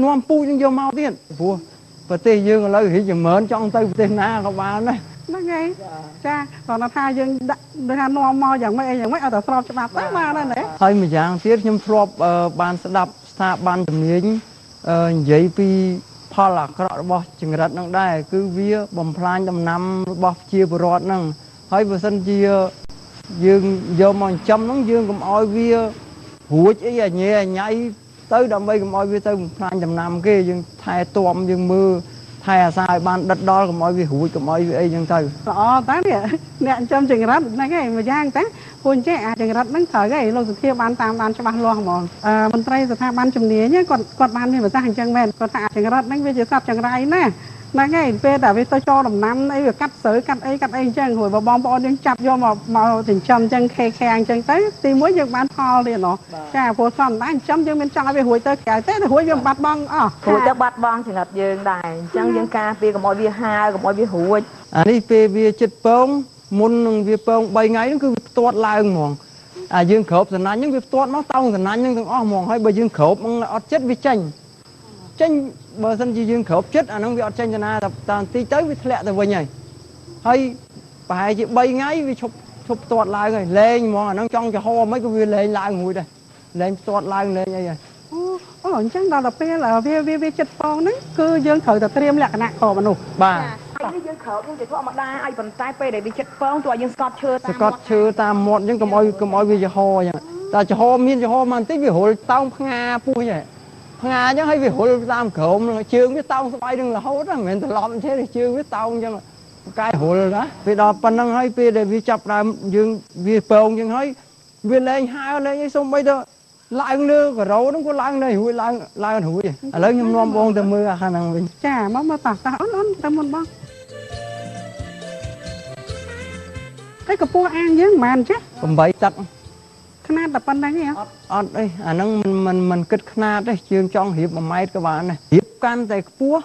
នាំពូជនឹងយកមកទៀតព្រោះប្រទេសយើងឥឡូវរីកចម្រើនចង់ទៅប្រទេសណាក៏បានដែរហ្នឹងហើយចាគាត់ថាយើងដាក់ដូចថានាំមកយ៉ាងម៉េចអីយ៉ាងម៉េចឲ្យតែស្របច្បាប់ទៅបានហើយណាហើយម្យ៉ាងទៀតខ្ញុំធ្លាប់បានស្ដាប់ស្ថាប័នជំនាញនិយាយពីផលអាក្រក់របស់ចង្រិតហ្នឹងដែរគឺវាបំផ្លាញដំណាំរបស់ប្រជាពលរដ្ឋហ្នឹងហើយបើសិនជាយើងយកមកចិញ្ចឹមហ្នឹងយើងកុំឲ្យវារួចអីអញ៉ៃទៅដើម្បីកុំឲ្យវាទៅបំផ្លាញដំណាំគេយើងថែទាំយើងមើលថែអាសាឲ្យបានដិតដល់កុំឲ្យវារួចកុំឲ្យវាអីចឹងទៅល្អតានេះអ្នកចិញ្ចឹមចង្រិតហ្នឹងឯងមួយយ៉ាងតាពួកចេះអាចចង្រិតហ្នឹងត្រូវឯងលោកសុធាបានតាមដានច្បាស់លាស់ហ្មងមន្ត្រីស្ថាប័នជំនាញគាត់បានមានប្រសាសន៍អញ្ចឹងមែនគាត់ថាចង្រិតហ្នឹងវាជាសត្វចង្រៃណាហ្នឹងហើយពេលតែវាទៅចូលដំណាំអីវាកាត់ស្រូវកាត់អីអញ្ចឹងរួចបងប្អូនយើងចាប់យកមកចិញ្ចឹមអញ្ចឹងខែអញ្ចឹងទៅទីមួយយើងបានផលទៀតណោះចាព្រោះធម្មតាចិញ្ចឹមយើងមានចង់ឲ្យវារួចទៅក្រៅទេរួចវាបាត់បង់អស់រួចទៅបាត់បង់ចង្រិតយើងដែរអញ្ចឹងយើងការពារកុំឲ្យវាហាវកុំឲ្យវារួចអានេះពេលវាចិត្តពងមុននឹងវាពង3ថ្ងៃហ្នឹងគឺវាផ្ទាត់ឡើងហ្មង dương khớp rồi nãy những việc tuột máu tông rồi nãy những thằng ó mòn hay bởi dương khớp mong là chết vì tranh bờ sân chỉ dương khớp chết nó bị tranh cho na tập tí tới với lẹ từ bên này hay phải chị bay ngay vì chụp tuột lại rồi lên mà nó trong cho ho mấy cái viên lên lại ngồi đây lên tuột lại lên như vậy chẳng đó là pe là vi chất phong đấy cứ dương khởi tập tiêm lạc nặng cỏ mà nụ bà ai dương khởi nhưng chỉ thua mà đa ai phần tay pe để bị chất phong tụi dương Scott chưa ta một những cái môi vì cho ho vậy ta cho ho miên cho ho mà tích vì hồi tao nga pui vậy nga chứ hay vì hồi tam khổng chưa biết tao bay đừng là hốt á mình tự lọm thế thì chưa biết tao chứ mà cái hồi đó vì đó phần năng hay pe để vì chập là dương vì pồng nhưng hay vì lên hai lên xong bây giờ lại nữa cái râu nó có lại này hủi lại hủi lớn nhom nom bông từ mưa khả năng mình chả mà tạt ta ón ta muốn bông cái cặp pua ăn với màn chứ còn bảy tắc khna tập pan đấy hả đây nó mình kích khna đấy chương trong hiệp mà may các bạn này hiệp can tại pua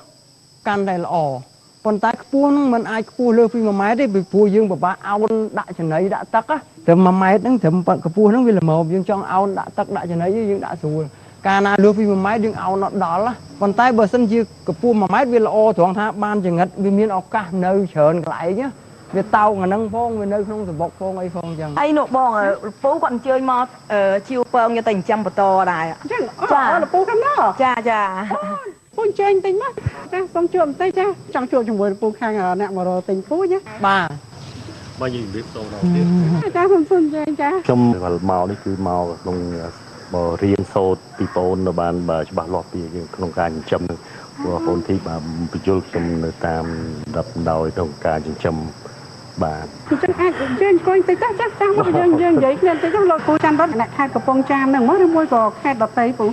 can tại là ỏ còn tại pua nó mình ai pua lơ phi mà máy đấy bị pua dương bà ao đại chân ấy đã tắc á thì mà máy nó thì cái pua nó vì là màu dương trong ao đã tắc đại chân ấy dương đã sùi cana lơ phi mà máy dương ao nó đó là còn tại bờ sân dương cái pua mà máy vì là o thoáng tha ban chừng ngất vì miền ọc cả nơi sờn lại nhá vì tàu mà nâng phong vì nơi không thì bọc phong ấy phong chẳng ai nụ bong ở phố còn chơi mò chiêu pơm như tình trăm bờ to đài chả là pua khăn đó cha pua chơi tình mất cha xong chuộng tây cha chẳng chuộng chúng với pua khăn nặng mà rồi tình pua nhá bà bao nhiêu biết đâu đâu cha xuân chơi cha trong màuនេះគឺមកក្នុងរៀនសូត្រពីបងនៅបានច្បាស់លាស់ពីក្នុងការចិញ្ចឹមនឹងបងប្អូនទីបាទបញ្យល់ខ្ញុំនៅតាមរាប់ដោយក្នុងការចិញ្ចឹមបាទចឹងអាចយើងអង្គុយតិចចាស់មកយើងនិយាយគ្នាតិចលោកពូចាំរត់អ្នកខេត្តកំពង់ចាមហ្នឹងមកឬមួយក៏ខេត្តដតីពូ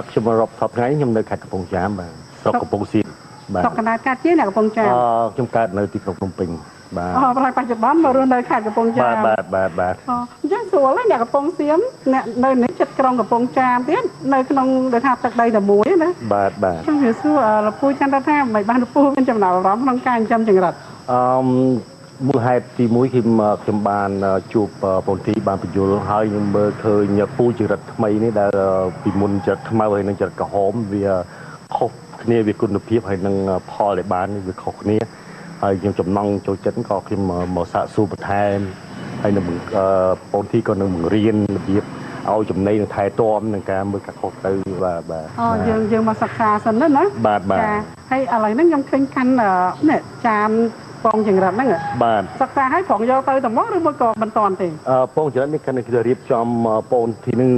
ខ្ញុំរាប់សពថ្ងៃខ្ញុំនៅខេត្តកំពង់ចាមបាទស្រុកកំពង់សៀមបាទស្រុកកណ្ដាលកើតជាអ្នកកំពង់ចាមខ្ញុំកើតនៅទីក្រុងភ្នំពេញបាទប្រហែលបច្ចុប្បន្នមករស់នៅខេត្តកំពង់ចាមបាទអញ្ចឹងស្រួលហើយអ្នកកំពង់សៀមអ្នកនៅនេះចិត្តក្រុងកំពង់ចាមទៀតនៅក្នុងដូចថាទឹកដីតែមួយណាបាទចឹងវាសួរលោកពូចន្ទរដ្ឋាមិនបានលោកពូមានចំណាប់អារម្មណ៍ក្នុងការចិញ្ចឹមចង្រិតមូលហេតុទី1ខ្ញុំបានជួបបងទីបានបញ្យល់ហើយខ្ញុំមើលឃើញពូចរិតថ្មីនេះដែលពីមុនចរិតខ្មៅហើយនឹងចរិតក្រហមវាខុសគ្នាវាគុណភាពហើយនឹងផលដែលបានវាខុសគ្នាហើយខ្ញុំចំណង់ចូលចិត្តក៏ខ្ញុំមកសាកសួរបន្ថែមហើយនឹងបងទីក៏នឹងបង្រៀនរបៀបឲ្យចំណីនឹងថែទាំនឹងការមើលកាត់ខុសទៅបាទយើងមកសិក្សាសិនណាបាទហើយឥឡូវហ្នឹងខ្ញុំឃើញកាន់នេះចានពងចង្រិតហ្នឹងបាទសិក្សាឲ្យប្រងយកទៅតែមកឬមួយក៏មិនតាន់ទេពងចង្រិតនេះគាត់នឹងរៀបចំពងទីនឹង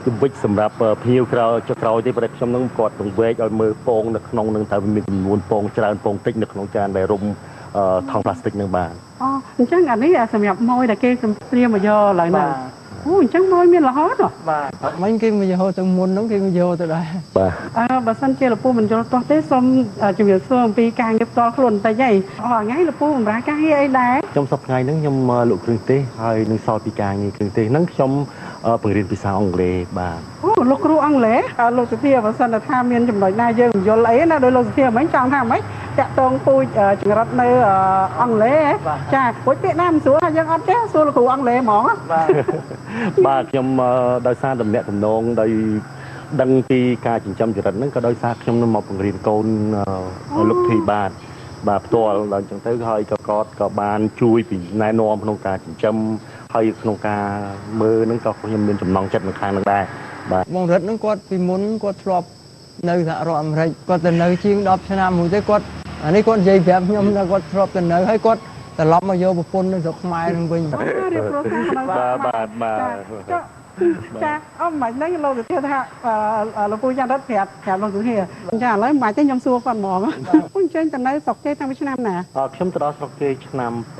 ជំវិចសម្រាប់ភ្ញៀវក្រោយទេប្រហែលខ្ញុំនឹងគាត់នឹងវែកឲ្យមើលពងនៅក្នុងនឹងតើមានចំនួនពងច្រើនពងតិចនៅក្នុងចានដែលរុំថង់ប្លាស្ទិកនឹងបានអញ្ចឹងអានេះសម្រាប់ម៉ួយដែលគេត្រៀមមកយកឡើយណាអូអញ្ចឹងម៉ួយមានរហូតបាទមិញគេមកយកទៅមុនហ្នឹងគេមកយកទៅដែរបាទបើសិនជាលោកពូមិនយល់ទាស់ទេសូមជំរាបសួរអំពីការងារផ្ទាល់ខ្លួនបន្តិចហីថ្ងៃលោកពូបម្រើការងារអីដែរខ្ញុំសប្តាហ៍ហ្នឹងខ្ញុំលក់គ្រឿងទេសហើយនឹងសល់ពីការងារគ្រឿងទេសហ្នឹងខ្ញុំបង្រៀនភាសាអង់គ្លេសបាទអូលោកគ្រូអង់គ្លេសលោកសុធាបើសិនថាមានចំណុចណាយើងមិនយល់អីណាដោយលោកសុធាមិញចង់ថាម៉េចតាក់ទងពូចចង្រិតនៅអង់គ្លេសចាពូចពាក្យណាមិនស្រួលយើងអត់ចេះសួរលោកគ្រូអង់គ្លេសហ្មងបាទខ្ញុំដោយសារតំណាក់តំណងដោយដឹងពីការចិញ្ចឹមចរិតហ្នឹងក៏ដោយសារខ្ញុំនឹងមកបង្រៀនកូនលោកធីបាទផ្ទាល់ដល់អញ្ចឹងទៅហើយក៏គាត់ក៏បានជួយពីណែនាំក្នុងការចិញ្ចឹមហើយក្នុងការមើលហ្នឹងក៏ខ្ញុំមានចំណងចិត្តនៅខាងហ្នឹងដែរបាទបងរិទ្ធហ្នឹងគាត់ពីមុនគាត់ធ្លាប់នៅសហរដ្ឋអាមេរិកគាត់ទៅនៅជាង10ឆ្នាំមួយទេគាត់អានេះគាត់និយាយប្រាប់ខ្ញុំថាគាត់ធ្លាប់ទៅនៅហើយគាត់ត្រឡប់មកយកប្រពន្ធនៅស្រុកខ្មែរនឹងវិញបាទចាអមមិនហ្នឹងលោកសុធាថាលោកពូចន្ទរដ្ឋប្រាប់លោកសុធាចាឥឡូវមិនបាច់ទេខ្ញុំសួរគាត់ហ្មងពូអញ្ចឹងទៅនៅស្រុកគេតាំងពីឆ្នាំណាខ្ញុំទៅដល់ស្រុកគេឆ្នាំ83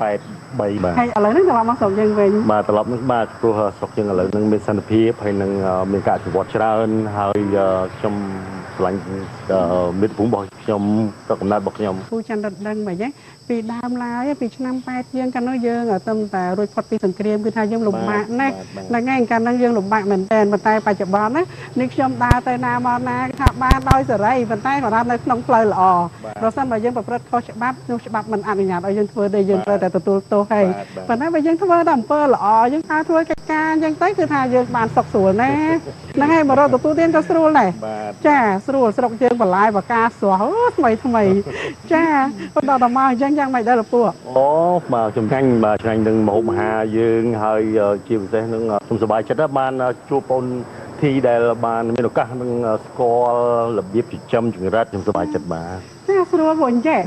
បាទហើយឥឡូវហ្នឹងត្រឡប់មកស្រុកយើងវិញបាទត្រឡប់មកបាទព្រោះស្រុកយើងឥឡូវហ្នឹងមានសន្តិភាពហើយនឹងមានការអភិវឌ្ឍច្រើនហើយខ្ញុំឆ្លាញ់មិត្តភូមិរបស់ខ្ញុំទៅកំណត់របស់ខ្ញុំពូចន្ទរដ្ឋដឹងមិនហ៎ពីដើមឡើយពីឆ្នាំ8យើងកាលនោះយើងតែរួចផុតពីសង្គ្រាមគឺថាយើងលំបាកណាស់ហ្នឹងហើយកាលនោះយើងលំបាកមែនទែនប៉ុន្តែបច្ចុប្បន្នណានេះខ្ញុំដើរទៅណាមកណាថាបានដោយសេរីប៉ុន្តែគាត់ថានៅក្នុងផ្លូវល្អប្រសិនបើយើងប្រព្រឹត្តខុសច្បាប់នោះច្បាប់មិនអនុញ្ញាតឲ្យយើងធ្វើទេយើងត្រូវតែទទួលទោសហើយប៉ុន្តែបើយើងធ្វើតែអំពើល្អយើងអាចធ្វើកិច្ច ការអញ្ចឹងទៅគឺថាយើងបានសុខស្រួលណាហ្នឹងហើយមករកទទួលទានក៏ស្រួលដែរចាស្រួលស្រុកយើងបន្លែបកាស្រស់ថ្មីចាដល់ដល់មកអញ្ចឹងយ៉ាងម៉េចដែរលោកពូអូបាទចំណាញ់បាទឆ្ងាញ់នឹងម្ហូបអាហារយើងហើយជាពិសេសនឹងខ្ញុំសប្បាយចិត្តបានជួបបងធីដែលបានមានឱកាសនឹងស្គាល់របៀបចិញ្ចឹមចង្រិតខ្ញុំសប្បាយចិត្តបាទចាស្រួលព្រោះអញ្ចឹង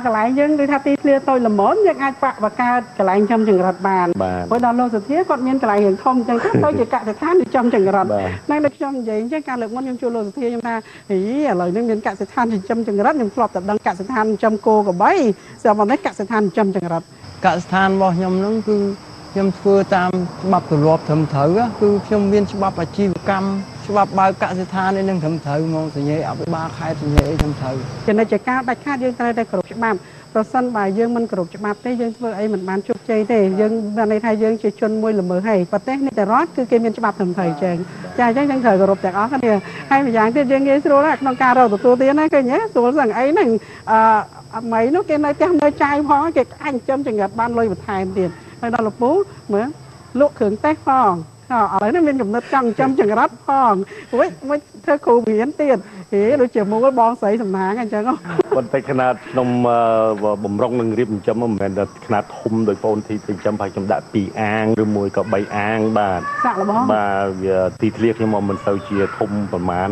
កន្លែងយើងដូចថាទីធ្លាតូចល្មមយើងអាចបង្កើតកន្លែងចំចង្រិតបានព្រោះដល់លោកសុធាគាត់មានកន្លែងរៀងធំអញ្ចឹងទៅជាកសិដ្ឋានចំចង្រិតហ្នឹងដូចខ្ញុំនិយាយអញ្ចឹងការលើកមុនខ្ញុំជួបលោកសុធាខ្ញុំថាហីឥឡូវនេះមានកសិដ្ឋានចិញ្ចឹមចង្រិតខ្ញុំធ្លាប់តែដឹងកសិដ្ឋានចិញ្ចឹមគោក្របីស្រាប់តែកសិដ្ឋានចិញ្ចឹមចង្រិតកសិដ្ឋានរបស់ខ្ញុំហ្នឹងគឺខ្ញុំធ្វើតាមច្បាប់ទម្លាប់ត្រឹមត្រូវគឺខ្ញុំមានច្បាប់អាជីវកម្មច្បាប់បើកសិដ្ឋាននេះនឹងត្រឹមត្រូវមកសញ្ញាអភិបាលខេត្តសញ្ញាអីត្រឹមត្រូវចំណុចការដាច់ខាតយើងត្រូវតែគោរពច្បាប់ប្រសិនបើយើងមិនគោរពច្បាប់ទេយើងធ្វើអីមិនបានជោគជ័យទេយើងបានន័យថាយើងជាជនមួយល្មើសហើយប្រទេសនេះតែរដ្ឋគឺគេមានច្បាប់ត្រឹមត្រូវចឹងចាអញ្ចឹងយើងត្រូវគោរពទាំងអស់គ្នាហើយម្យ៉ាងទៀតយើងងាយស្រួលណាស់ក្នុងការរកទទួលទានណាឃើញទេស្រួលស្ងអីហ្នឹងអត់ម៉េចនោះគេនៅផ្ទះនៅចាយផងគេអាចចិញ្ចឹមចង្រិតបានលុយបន្ថែមទៀតហើយដល់លោកពូមើលលក់គ្រឿងទេសផងឥឡូវនេះមានចំណិតចង់ចិញ្ចឹមចង្រិតផងវិញធ្វើគ្រូបរៀនទៀតហេដូចជាមូលបងស្រីសំណាងអញ្ចឹងបន្តិចខ្នាតខ្ញុំបំរុងនឹងរៀបចិញ្ចឹមមិនមែនតែខ្នាតធំដោយបងធីចិញ្ចឹមហើយខ្ញុំដាក់2អាងឬមួយក៏3អាងបាទសាក់របស់បាទវាទីធ្លាខ្ញុំមិនសូវជាធំប្រហែល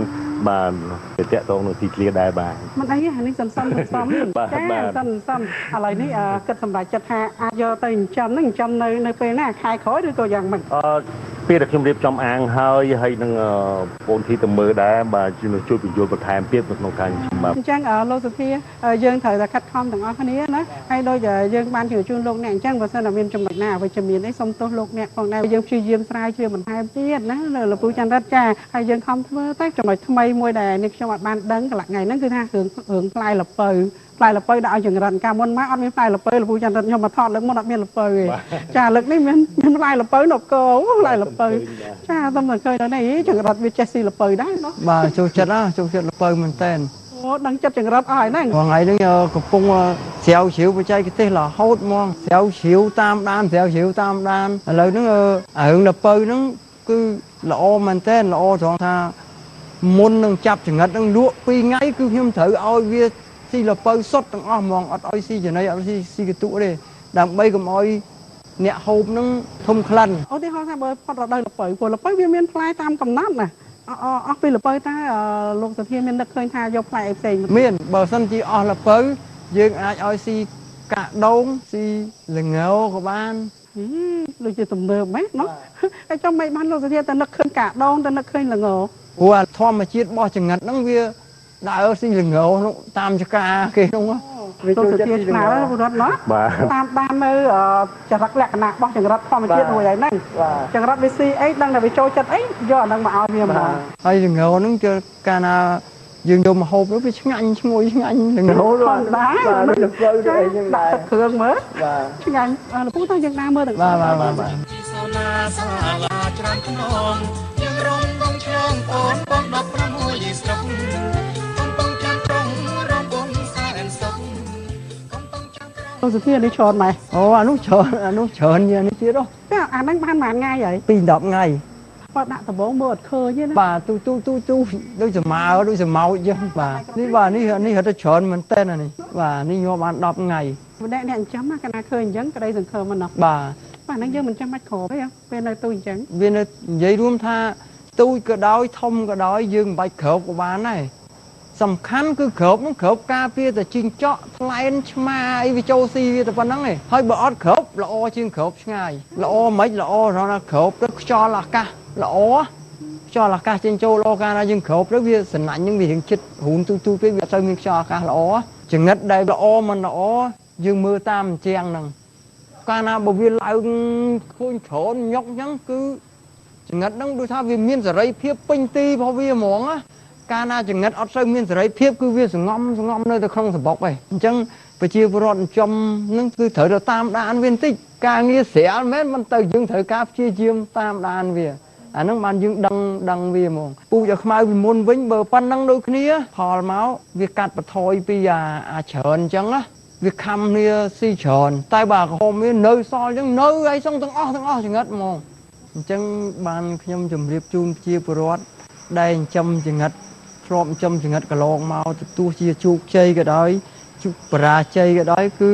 បាទវាតាក់ទងនឹងទីធ្លាដែរបាទមិនអីទេនេះសំចាសិនឥឡូវនេះគិតសម្រាប់ចិត្តថាអាចយកទៅចិញ្ចឹមហ្នឹងចិញ្ចឹមនៅពេលណាខែក្រោយឬក៏យ៉ាងម៉េចពេលដែលខ្ញុំរៀបចំអាងហើយនឹងបងធីទៅមើលដែរបាទជួយបញ្យល់បន្ថែមទៀតក្នុងការចិញ្ចឹមបាទអញ្ចឹងលោកសុធាយើងត្រូវតែខិតខំទាំងអស់គ្នាណាហើយដូចយើងបានជជូនលោកអ្នកអញ្ចឹងបើសិនតែមានចំណុចណាអវិជ្ជមានអីសូមទោសលោកអ្នកផងដែរយើងព្យាយាមស្រាវជ្រាវបន្ថែមទៀតណាលោកពូច័ន្ទរតចាហើយយើងខំធ្វើតែចំណុចថ្មីមួយដែលនេះខ្ញុំអត់បានដឹងកន្លះថ្ងៃហ្នឹងគឺថារឿងផ្លែល្ពៅផ្លែល្ពៅដាក់ឲ្យចង្រិតកាលមុនមកអត់មានផ្លែល្ពៅលោកពូច័ន្ទរតខ្ញុំមកថតលើកមុនអត់មានល្ពៅទេចាលើកនេះមានផ្លែល្ពៅនៅកោផ្លែល្ពៅចាតាមតែឃើញដល់នេះចង្រិតវាចេះស៊ីល្ពៅដែរណាបាទចូលចិត្តល្ពៅមែនតើអូដឹងចិត្តចង្រិតអស់ហើយហ្នឹងថ្ងៃនេះកំពុងស្រាវជ្រាវបច្ចេកទេសរហូតហ្មងស្រាវជ្រាវតាមដានឥឡូវហ្នឹងរឿងល្ពៅហ្នឹងគឺល្អមែនតើល្អត្រង់ថាមុននឹងចាប់ចង្រិតហ្នឹងលក់2ថ្ងៃគឺខ្ញុំត្រូវឲ្យវាស៊ីល្ពៅសុទ្ធទាំងអស់ហ្មងអត់ឲ្យស៊ីចំណីអត់ស៊ីកន្ទុទេដើម្បីកុំឲ្យអ្នកហូបហ្នឹងធំក្លិនឧទាហរណ៍ថាបើផុតរដូវល្ពៅព្រោះល្ពៅវាមានផ្លែតាមកំណត់ណាអស់ពីល្ពៅតែលោកសុធាមាននឹកឃើញថាយកផ្លែផ្សេងមានបើសិនជាអស់ល្ពៅយើងអាចឲ្យស៊ីកាដូងស៊ីល្ងក៏បានដូចជាទំនើបហ្មងណាហើយចាំមិនបានលោកសុធាតែនឹកឃើញកាដូងតែនឹកឃើញល្ងព្រោះធម្មជាតិរបស់ចង្រិតហ្នឹងវាដើរស៊ីល្ងនោះតាមចកាគេនោះវាចូលចិត្តឆ្លាតណាពលរដ្ឋណាតាមដាននៅចរិតលក្ខណៈរបស់ចង្រិតធម្មជាតិមួយហ្នឹងចង្រិតវាស៊ីអីដឹងតែវាចូលចិត្តអីយកអាហ្នឹងមកឲ្យវាហ្មងហើយល្ងហ្នឹងគឺកាលណាយើងយកមកហូបវាឆ្ងាញ់ឈ្ងុយឆ្ងាញ់ល្ងធម្មតាបាទដូចទៅអីយ៉ាងដែរទឹកគ្រឿងមើលបាទឆ្ងាញ់លោកពូទៅយ៉ាងណាមើលទាំងបាទសាលាសាលាច្រើនខ្នងយើងរំបងឆ្លងអូនបង16ស្រុកកំពុងចាំត្រង់រំបងសែនសុខកំពុងចាំត្រង់លោកសុធានេះច្រើនម៉េចអូអានោះច្រើនយ៉ាងនេះទៀតទេអាហ្នឹងបានប៉ុន្មានថ្ងៃហើយ2-10ថ្ងៃគាត់ដាក់ដំបងមើលអត់ឃើញទេណាបាទទូដូចសមោដូចសមោចចឹងបាទនេះហត់ទៅច្រើនមែនតើនេះបាទនេះញោមបាន10ថ្ងៃម្ដងអ្នកចិញ្ចឹមកាលណាឃើញអញ្ចឹងក្តីសង្ឃឹមហ្នឹងបាទហ្នឹងយើងមិនចាំបាច់គ្របទេពេលនៅទូអញ្ចឹងវានៅនិយាយរួមថាទូចក៏ដោយធំក៏ដោយយើងមិនបាច់គ្របក៏បានដែរសំខាន់គឺគ្របនោះគ្របការពារតែជីងចក់ថ្លែនឆ្មាអីវាចូលស៊ីវាតែប៉ុណ្្នឹងឯងហើយបើអត់គ្របល្អជាងគ្របឆ្ងាយល្អមិនល្អរហូតដល់គ្របទៅខ្យល់អាកាសល្អខ្យល់អាកាសចេញចូលល្អកាលណាយើងគ្របទៅវាសណាញ់នឹងវារៀងចិត្តរូនទូពេកវាអត់ទៅមានខ្យល់អាកាសល្អចង្រិតដែលល្អមិនល្អយើងមើលតាមអញ្ចឹងហ្នឹងកាលណាបើវាឡើងឃើញច្រើនញុកអញ្ចឹងគឺចង្រិតហ្នឹងដូចថាវាមានសេរីភាពពេញទីរបស់វាហ្មងណាកាលណាចង្រិតអត់សូវមានសេរីភាពគឺវាសងំនៅទៅក្នុងសម្បុកឯងអញ្ចឹងប្រជាពលរដ្ឋចំហ្នឹងគឺត្រូវទៅតាមដានវាបន្តិចការងារស្រាលមែនមិនទៅយើងត្រូវការព្យាយាមតាមដានវាអាហ្នឹងបានយើងដឹងវាហ្មងពូជឲ្យខ្មៅពីមុនវិញបើប៉ុណ្ណឹងដូចគ្នាផលមកវាកាត់បន្ថយពីអាច្រើនអញ្ចឹងណាវាខំគ្នាស៊ីច្រើនតែបើក្រហមវានៅសល់អញ្ចឹងនៅឲ្យសងទាំងអស់ចង្រិតហ្មង ចឹងបានខ្ញុំជម្រាបជូនជាពលរដ្ឋដែលចំចង្រិតធ្លាប់ចំចង្រិតកន្លងមកទទួលជាជោគជ័យក៏ដោយជោគបរាជ័យក៏ដោយគឺ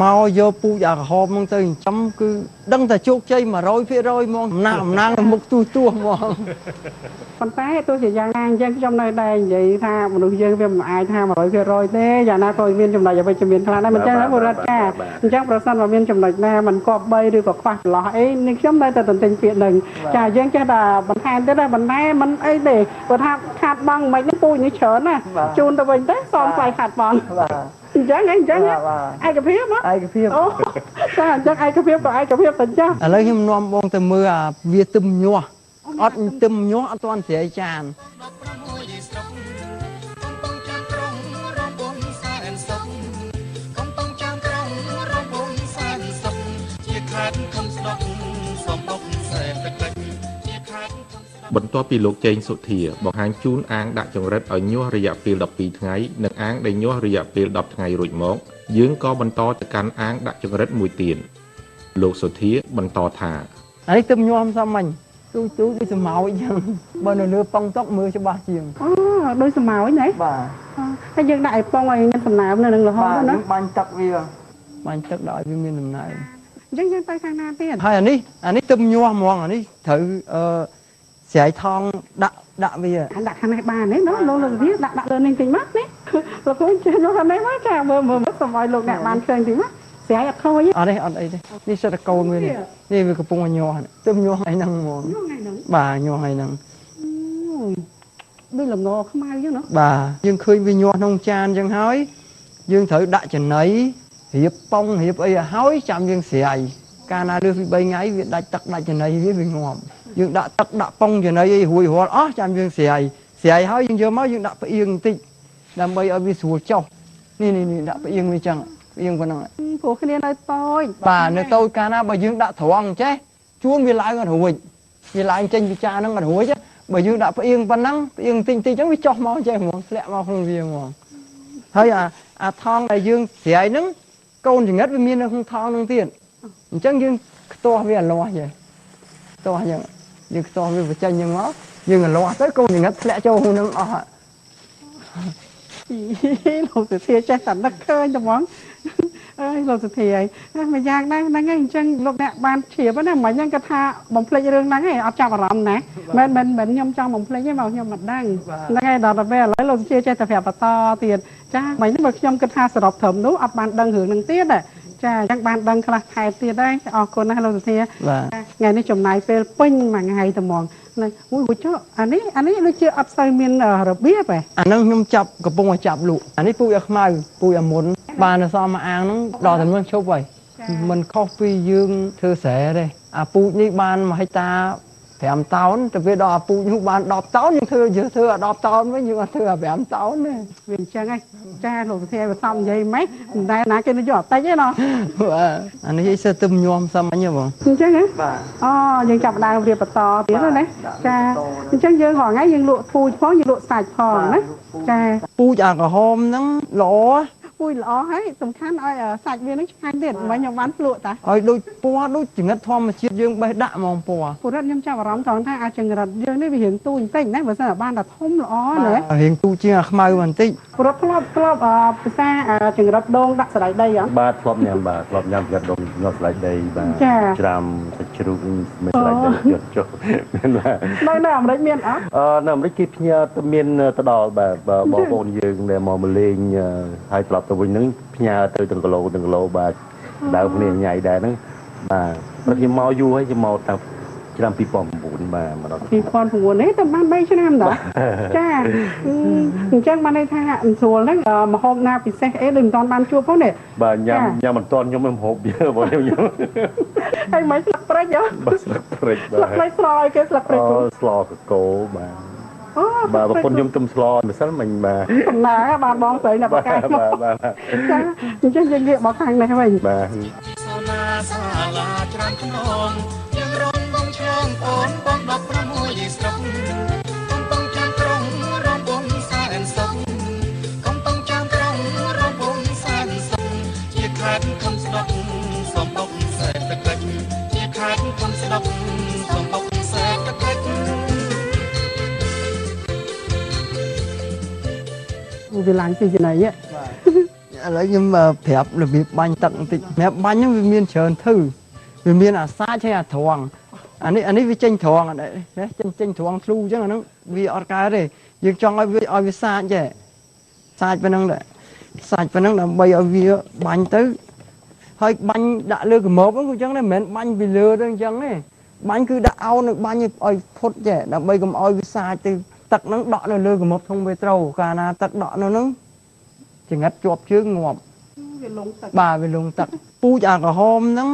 មកយកពូជអាក្រហមហ្នឹងទៅចិញ្ចឹមគឺដឹងតែជោគជ័យ 100% ហ្មងអំណាងមុខទូហ្មងប៉ុន្តែទោះជាយ៉ាងណាអញ្ចឹងខ្ញុំនៅតែនិយាយថាមនុស្សយើងវាមិនអាចថា 100% ទេយ៉ាងណាក៏មានចំណុចអវិជ្ជមានខ្លះដែរមិនចឹងណាពលរដ្ឋចាអញ្ចឹងប្រសិនបើមានចំណុចណាមិនគប្បីឬក៏ខ្វះចន្លោះអីនេះខ្ញុំនៅតែទន្ទិញពាក្យនឹងចាយើងចេះតែបន្ថែមទៀតដែរបន្តែមិនអីទេព្រោះថាខាតបង់មិននេះពូជនេះច្រើនណាជូនទៅវិញទៅសងថ្លៃខាតបង់អញ្ចឹងឯកភាពអូចាអញ្ចឹងឯកភាពក៏ឯកភាពទៅចាស់ឥឡូវខ្ញុំនាំបងទៅមើលអាវាទឹមញាស់អត់ទឹមញាស់អត់ទាន់ស្រាយចានបន្ទាប់ពីលោកចេងសុធាបង្ហាញជូនអាងដាក់ចង្រិតឲ្យញាស់រយៈពេល12ថ្ងៃនិងអាងដែលញាស់រយៈពេល10ថ្ងៃរួចមកយើងក៏បន្តទៅកាន់អាងដាក់ចង្រិតមួយទៀតលោកសុធាបន្តថាអានេះទឹមញាស់សាមញ្ញទូដូចស្មោចអញ្ចឹងបើនៅលើប៉ងតុកមើលច្បាស់ជាងអូដូចស្មោចណាបាទហើយយើងដាក់ឲ្យប៉ងឲ្យមានសំណើមនៅនឹងរហូតណាបាញ់ទឹកវាបាញ់ទឹកដល់ឲ្យវាមានសំណើមអញ្ចឹងយើងទៅខាងណាទៀតហើយអានេះទឹមញាស់ហ្មងអានេះត្រូវស្រ័យថងដាក់វាដាក់ខាងនេះបានទេណាលោកវាដាក់លើនេះតិចមកនេះលោកឃើញចេះយកខាងនេះមកចាមើលសុំឲ្យលោកអ្នកបានឃើញតិចមកស្រ័យអត់ខូចអត់ទេអត់អីទេនេះសិតតែកូនវានេះវាកំពុងញាស់ទឹមញាស់ហ្នឹងហ្មងបាទញាស់ហ្នឹងដូចលងខ្មៅអញ្ចឹងណាបាទយើងឃើញវាញាស់ក្នុងចានអញ្ចឹងហើយយើងត្រូវដាក់ចំណីរៀបប៉ងរៀបអីឲ្យហើយចាំយើងស្រ័យកាលណាលើសពី3ថ្ងៃវាដាច់ទឹកដាច់ចំណីវាងាប់យើងដាក់ទឹកដាក់ប៉ងចំណីអីរួចរាល់អស់ចាំយើងស្រ័យហើយយើងយកមកយើងដាក់ផ្អៀងបន្តិចដើម្បីឲ្យវាស្រួលចុះនេះដាក់ផ្អៀងវាចឹងផ្អៀងប៉ុណ្ណឹងព្រោះគ្នានៅតូចបាទនៅតូចកាលណាបើយើងដាក់ត្រង់ចេះជួនវាឡើងអត់រួចវាឡើងចេញពីចាហ្នឹងអត់រួចបើយើងដាក់ផ្អៀងប៉ុណ្ណឹងផ្អៀងតិចចឹងវាចុះមកចេះហ្មងធ្លាក់មកក្នុងវាហ្មងហើយអាថងដែលយើងស្រ័យហ្នឹងកូនចង្រិតវាមាននៅក្នុងថងហ្នឹងទៀតអញ្ចឹងយើងខ្ទាស់វាលាស់ចេះខ្ទាស់ចឹងយើងខ្ទាស់វាបញ្ចេញហ្នឹងមកយើងលាស់ទៅកូនចង្រិតធ្លាក់ចូលក្នុងហ្នឹងអស់លោកសុធាចេះតែនឹកឃើញតែហ្មងអើយលោកសុធាហើយមួយយ៉ាងដែរហ្នឹងឯងអញ្ចឹងលោកអ្នកបានជ្រាបណាមិញហ្នឹងគាត់ថាបំភ្លេចរឿងហ្នឹងឯងអត់ចាប់អារម្មណ៍ណាមិនខ្ញុំចង់បំភ្លេចទេមកខ្ញុំមិនដឹងហ្នឹងឯងដល់ទៅពេលឥឡូវលោកសុធាចេះតែប្រាប់បន្តទៀតចាមិញហ្នឹងបើខ្ញុំគិតថាសរុបត្រឹមនោះអត់បានដឹងរឿងហ្នឹងទៀតចាអញ្ចឹងបានដឹងខ្លះថែមទៀតដែរអរគុណណាស់លោកសុធាថ្ងៃនេះចំណាយពេលពេញមួយថ្ងៃតែហ្មងមួយចុះអានេះដូចជាអត់សូវមានរបៀបអាហ្នឹងខ្ញុំកំពុងតែចាប់លក់អានេះពូជអាខ្មៅពូជអាមុនបាននៅសមអាងហ្នឹងដល់តែមិនឈប់ហើយមិនខុសពីយើងធ្វើស្រែទេអាពូជនេះបាន1ហិកតា5តោនទៅវាដល់អាពូជនោះបាន10តោនយើងធ្វើ10តោនវិញយើងអត់ធ្វើ5តោនទេវាអញ្ចឹងឯងចាលោកសុធាវាសំនិយាយម៉េចមិនដែលណាគេនិយាយអត់តិចទេណាអានេះសើទឹមញោមសាមញ្ញបងអញ្ចឹងហ៎បាទអូយើងចាប់ដើមរៀបបន្តទៀតណាចាអញ្ចឹងយើងរាល់ថ្ងៃយើងលក់ពូជផងយើងលក់សាច់ផងណាចាពូជអាក្រហមហ្នឹងល្អពូជល្អហើយសំខាន់ឲ្យសាច់វានឹងឆ្ងាញ់ទៀតមិនខ្ញុំបានភ្លក់តាឲ្យដូចពណ៌ដូចចង្រិតធម្មជាតិយើងបេះដាក់ហ្មងពណ៌ពលរដ្ឋខ្ញុំចាប់អារម្មណ៍ត្រង់ថាអាចង្រិតយើងនេះវារៀងទូបន្តិចណាបើសិនតែបានតែធំល្អណារៀងទូជាងអាខ្មៅបន្តិចពលរដ្ឋធ្លាប់ភាសាចង្រិតដូងដាក់ស្រាយដីអត់បាទធ្លាប់ញ៉ាំចង្រិតដូងយកស្រាយដីបាទច្រាមសាច់ជ្រូកមិនស្រាយដីយកចុះមានបាទនៅអាមេរិកមានអត់នៅអាមេរិកគេផ្ញើមានទៅដល់បាទបងប្អូនយើងដែលមកលេងហើយត្រឡប់ទៅវិញហ្នឹងផ្ញើទៅទាំងគីឡូបាទដើមគ្នាញ៉ៃដែរហ្នឹងបាទព្រោះខ្ញុំមកយូរហើយខ្ញុំមកតាំងឆ្នាំ2009បាទមកដល់2009នេះតែបាន3ឆ្នាំដែរចាអញ្ចឹងបានន័យថាស្រួលហ្នឹងម្ហូបណាពិសេសអីដូចមិនទាន់បានជួបផងទេបាទញ៉ាំមិនទាន់ខ្ញុំមិនម្ហូបវាបងខ្ញុំហើយមិនស្លឹកព្រិចបាទស្លឹកព្រិចបាទស្លឹកព្រិចស្រោយគេស្លឹកព្រិចស្លកកោបាទបាទប្រពន្ធខ្ញុំទឹមស្លម្សិលមិញបាទសំណាបាទបងស្រីនៅបកាយបាទចាអញ្ចឹងយើងងាកមកខាងនេះវិញបាទសាលាច្រើនខ្នងយើងរំបងឆ្លងអូនបង16ស្រុកកំពុងចាំក្រុងរំបងសែនសុខកំពុងចាំក្រុងរំបងសែនសុខជាខេត្តខំស្ដុកសំបុកសែនទឹកជាខេត្តខំស្ដុក វាឡើងពីចំណៃហ៎ ឥឡូវខ្ញុំប្រាប់របៀបបាញ់ទឹកបន្តិចប្រាប់បាញ់ហ្នឹងវាមានច្រើនធឺវាមានអាសាច់ហើយអាត្រង់អានេះវាចេញត្រង់អត់ទេចេញត្រង់ធ្លូអញ្ចឹងអាហ្នឹងវាអត់កើតទេយើងចង់ឲ្យវាសាច់ចេះសាច់ប៉ុណ្ណឹងដែរសាច់ប៉ុណ្ណឹងដើម្បីឲ្យវាបាញ់ទៅហើយបាញ់ដាក់លើកម៉ប់ហ្នឹងក៏អញ្ចឹងដែរមិនមែនបាញ់ពីលើទៅអញ្ចឹងទេបាញ់គឺដាក់អោនឲ្យបាញ់ឲ្យផុតចេះដើម្បីកុំឲ្យវាសាច់ទៅទឹកហ្នឹងដក់នៅលើកម៉ប់ធំវាត្រូវកាលណាទឹកដក់នៅហ្នឹងចង្រិតជាប់ជើងងាប់វាលងទឹកបាទវាលងទឹកពូជអាក្រហមហ្នឹង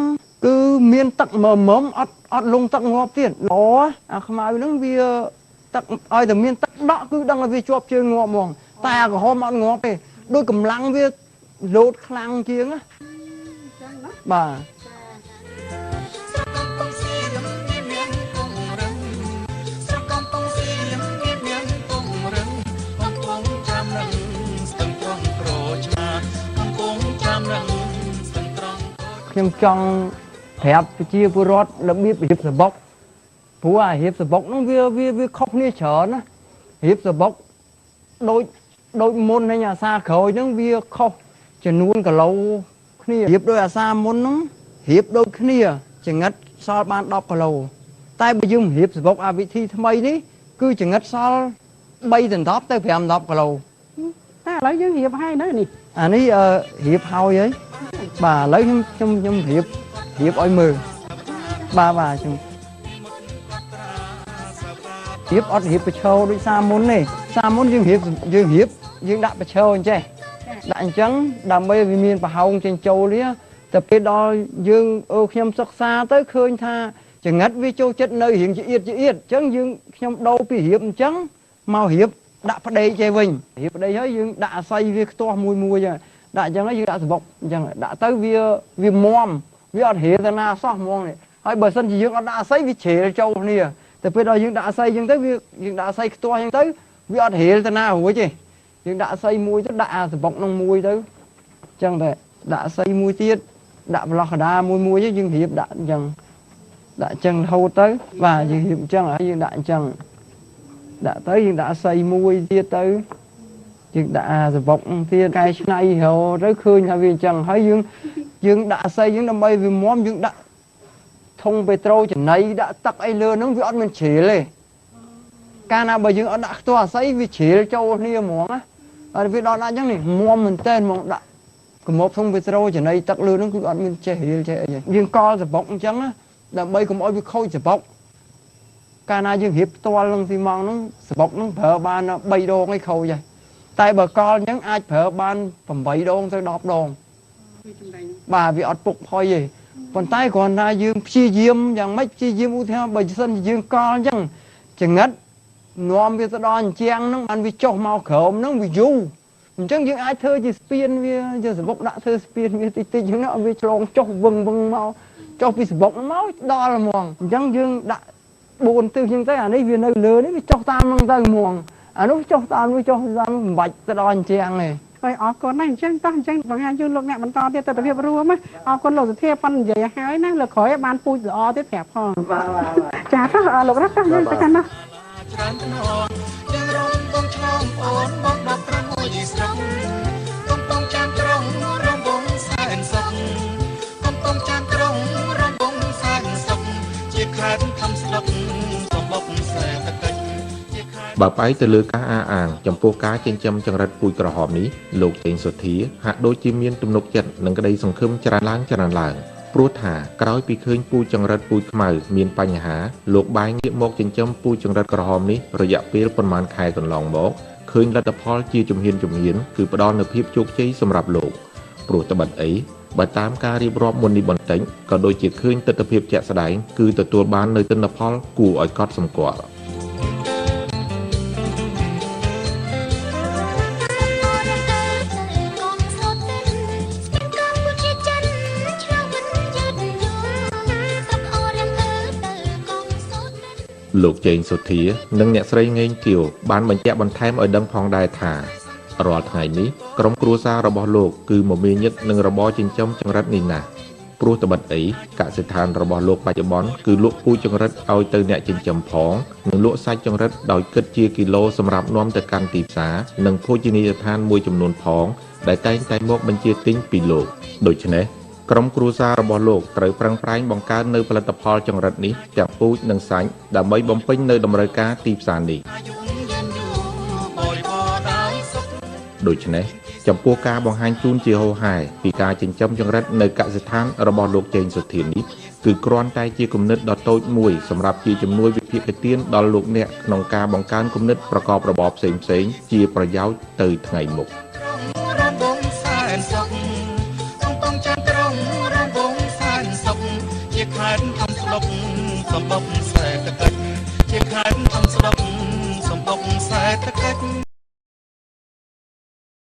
គឺមានទឹកមើមអត់លងទឹកងាប់ទៀតល្អអាខ្មៅហ្នឹងវាទឹកឲ្យតែមានទឹកដក់គឺដឹងថាវាជាប់ជើងងាប់ហ្មងតែអាក្រហមអត់ងាប់ទេដោយកម្លាំងវាលោតខ្លាំងជាងណាបាទខ្ញុំចង់ប្រាប់ប្រជាពលរដ្ឋរបៀបរៀបសបុកព្រោះអារៀបសបុកហ្នឹងវាខុសគ្នាច្រើនណារៀបសបុកដូចមុនហើយអាសាក្រោយហ្នឹងវាខុសចំនួនគីឡូគ្នារៀបដោយអាសាមុនហ្នឹងរៀបដូចគ្នាចង្រិតសល់បាន10គីឡូតែបើយើងរៀបសបុកអាវិធីថ្មីនេះគឺចង្រិតសល់3ទៅ10ទៅ5-10គីឡូតែឥឡូវយើងរៀបហើយនៅនេះអានេះរៀបហើយបាទឥឡូវខ្ញុំរៀបឲ្យមើលបាទខ្ញុំរៀបអត់រៀបប្រឈោដូចសាមុនទេសាមុនយើងដាក់ប្រឈោអញ្ចេះដាក់អញ្ចឹងដើម្បីវាមានប្រហោងចេញចូលនេះតែពេលដល់យើងខ្ញុំសិក្សាទៅឃើញថាចង្រិតវាចូលចិត្តនៅរៀងជាអៀតអញ្ចឹងខ្ញុំដូរពីរៀបអញ្ចឹងមករៀបដាក់ផ្ដេកចេះវិញរៀបផ្ដេកហើយយើងដាក់អាស័យវាខ្ទាស់មួយចឹងដាក់អញ្ចឹងហើយយើងដាក់សបុកអញ្ចឹងដាក់ទៅវាមាំវាអត់ហេទៅណាសោះហ្មងនេះហើយបើសិនជាយើងអត់ដាក់អាស័យវាជ្រេលចូលគ្នាតែពេលដល់យើងដាក់អាស័យអញ្ចឹងទៅយើងដាក់អាស័យខ្ទាស់អញ្ចឹងទៅវាអត់ហេលទៅណារួចទេយើងដាក់អាស័យមួយទៅដាក់អាសបុកនឹងមួយទៅអញ្ចឹងតែដាក់អាស័យមួយទៀតដាក់ប្រឡោះកដាមួយទៅយើងរៀបដាក់អញ្ចឹងដាក់អញ្ចឹងរហូតទៅបាទយើងរៀបអញ្ចឹងហើយយើងដាក់អញ្ចឹងដាក់ទៅយើងដាក់អាស័យមួយទៀតទៅយើងដាក់អាសបុកទៀតកែច្នៃរហូតទៅឃើញថាវាអញ្ចឹងហើយយើងដាក់អាស័យយើងដើម្បីវាមាំយើងដាក់ធុងពេត្រូចំណីដាក់ទឹកអីលើហ្នឹងវាអត់មានជ្រាលទេកាលណាបើយើងអត់ដាក់ខ្ទាស់អាស័យវាជ្រាលចូលគ្នាហ្មងណាហើយវាដល់ដាក់អញ្ចឹងនេះមាំមែនតើហ្មងដាក់កុំធុងពេត្រូចំណីទឹកលើហ្នឹងគឺអត់មានចេះរៀលចេះអីយើងកល់សបុកអញ្ចឹងណាដើម្បីកុំឲ្យវាខូចសបុកកាលណាយើងរៀបផ្ទាល់នឹងស៊ីម៉ងហ្នឹងសបុកហ្នឹងប្រើបាន3ដងឯងខូចហើយតែបើកល់អញ្ចឹងអាចប្រើបាន8ដងទៅ10ដងបាទវាអត់ពុកផុយទេប៉ុន្តែគ្រាន់តែយើងព្យាយាមយ៉ាងម៉េចព្យាយាមឧទាហរណ៍បើសិនជាយើងកល់អញ្ចឹងចង្រិតនាំវាទៅដល់អញ្ចាំងហ្នឹងបានវាចុះមកក្រោមហ្នឹងវាយូរអញ្ចឹងយើងអាចធ្វើជាស្ពានវាជាសបុកដាក់ធ្វើស្ពានវាតិចអញ្ចឹងឲ្យវាឆ្លងចុះវឹងមកចុះពីសបុកមកដល់ហ្មងអញ្ចឹងយើងដាក់4ទិសអញ្ចឹងទៅអានេះវានៅលើនេះវាចុះតាមហ្នឹងទៅហ្មងអានោះចុះតាមមិនបាច់ទៅដល់អញ្ចឹងទេហើយអរគុណណាស់អញ្ចឹងតោះអញ្ចឹងបង្ហាញជូនលោកអ្នកបន្តទៀតទៅភាពរួមណាអរគុណលោកសុធាប៉ុននិយាយឲ្យហើយណាលើក្រោយឲ្យបានពូជល្អទៀតប្រាប់ផងបាទចាតោះលោករ៉ាស់តោះយើងទៅកាន់ណាច្រើនខ្នងយើងរំបងឆ្លងអូនបង16ស្រុកកំចានត្រង់រំបងសែនសុខកំចានត្រង់រំបងសែនសុខជាខេត្តខំស្លុកសំបុកសេដ្ឋកិច្ចបើផ្អែកទៅលើការអាងចំពោះការចិញ្ចឹមចង្រិតពូជក្រហមនេះលោកចេងសុធាហាក់ដូចជាមានទំនុកចិត្តនិងក្តីសង្ឃឹមច្រើនឡើងព្រោះថាក្រោយពីឃើញពូជចង្រិតពូជខ្មៅមានបញ្ហាលោកបែរងាកមកចិញ្ចឹមពូជចង្រិតក្រហមនេះរយៈពេលប៉ុន្មានខែកន្លងមកឃើញលទ្ធផលជាជំហានគឺផ្ដល់នូវភាពជោគជ័យសម្រាប់លោកព្រោះត្បិតអីបើតាមការរៀបរាប់មុននេះបន្តិចក៏ដូចជាឃើញទស្សនវិជ្ជាជាក់ស្ដែងគឺទទួលបាននូវទិន្នផលគួរឲ្យកត់សម្គាល់លោកចេងសុធានិងអ្នកស្រីងេងគៀវបានបញ្ជាក់បន្ថែមឲ្យដឹងផងដែរថារាល់ថ្ងៃនេះក្រុមគ្រួសាររបស់លោកគឺមមាញឹកនឹងរបរចិញ្ចឹមចង្រិតនេះណាស់ ព្រោះត្បិតអីកសិដ្ឋានរបស់លោកបច្ចុប្បន្នគឺលក់ពូជចង្រិតឲ្យទៅអ្នកចិញ្ចឹមផងនិងលក់សាច់ចង្រិតដោយគិតជាគីឡូសម្រាប់នាំទៅកាន់ទីផ្សារនិងភោជនីយដ្ឋានមួយចំនួនផងដែលតែងតែមកបញ្ជាទិញពីលោកដូច្នេះក្រុមគ្រួសាររបស់លោកត្រូវប្រឹងប្រែងបង្កើននៅផលិតផលចង្រិតនេះទាំងពូជនិងសាច់ដើម្បីបំពេញនៅតម្រូវការទីផ្សារនេះដូច្នេះចំពោះការបង្ហាញជូនជាហូរហែពីការចិញ្ចឹមចង្រិតនៅកសិដ្ឋានរបស់លោកជេងសុធាននេះគឺគ្រាន់តែជាគំនិតដ៏តូចមួយសម្រាប់ជាជំនួយវិភាគទានដល់លោកអ្នកក្នុងការបង្កើនគំនិតប្រកបរបរផ្សេងៗជាប្រយោជន៍ទៅថ្ងៃមុខជាខេត្តធំស្លុកសម្បុកសេដ្ឋកិច្ចជាខេត្តធំស្លុកសម្បុកសេដ្ឋកិច្ច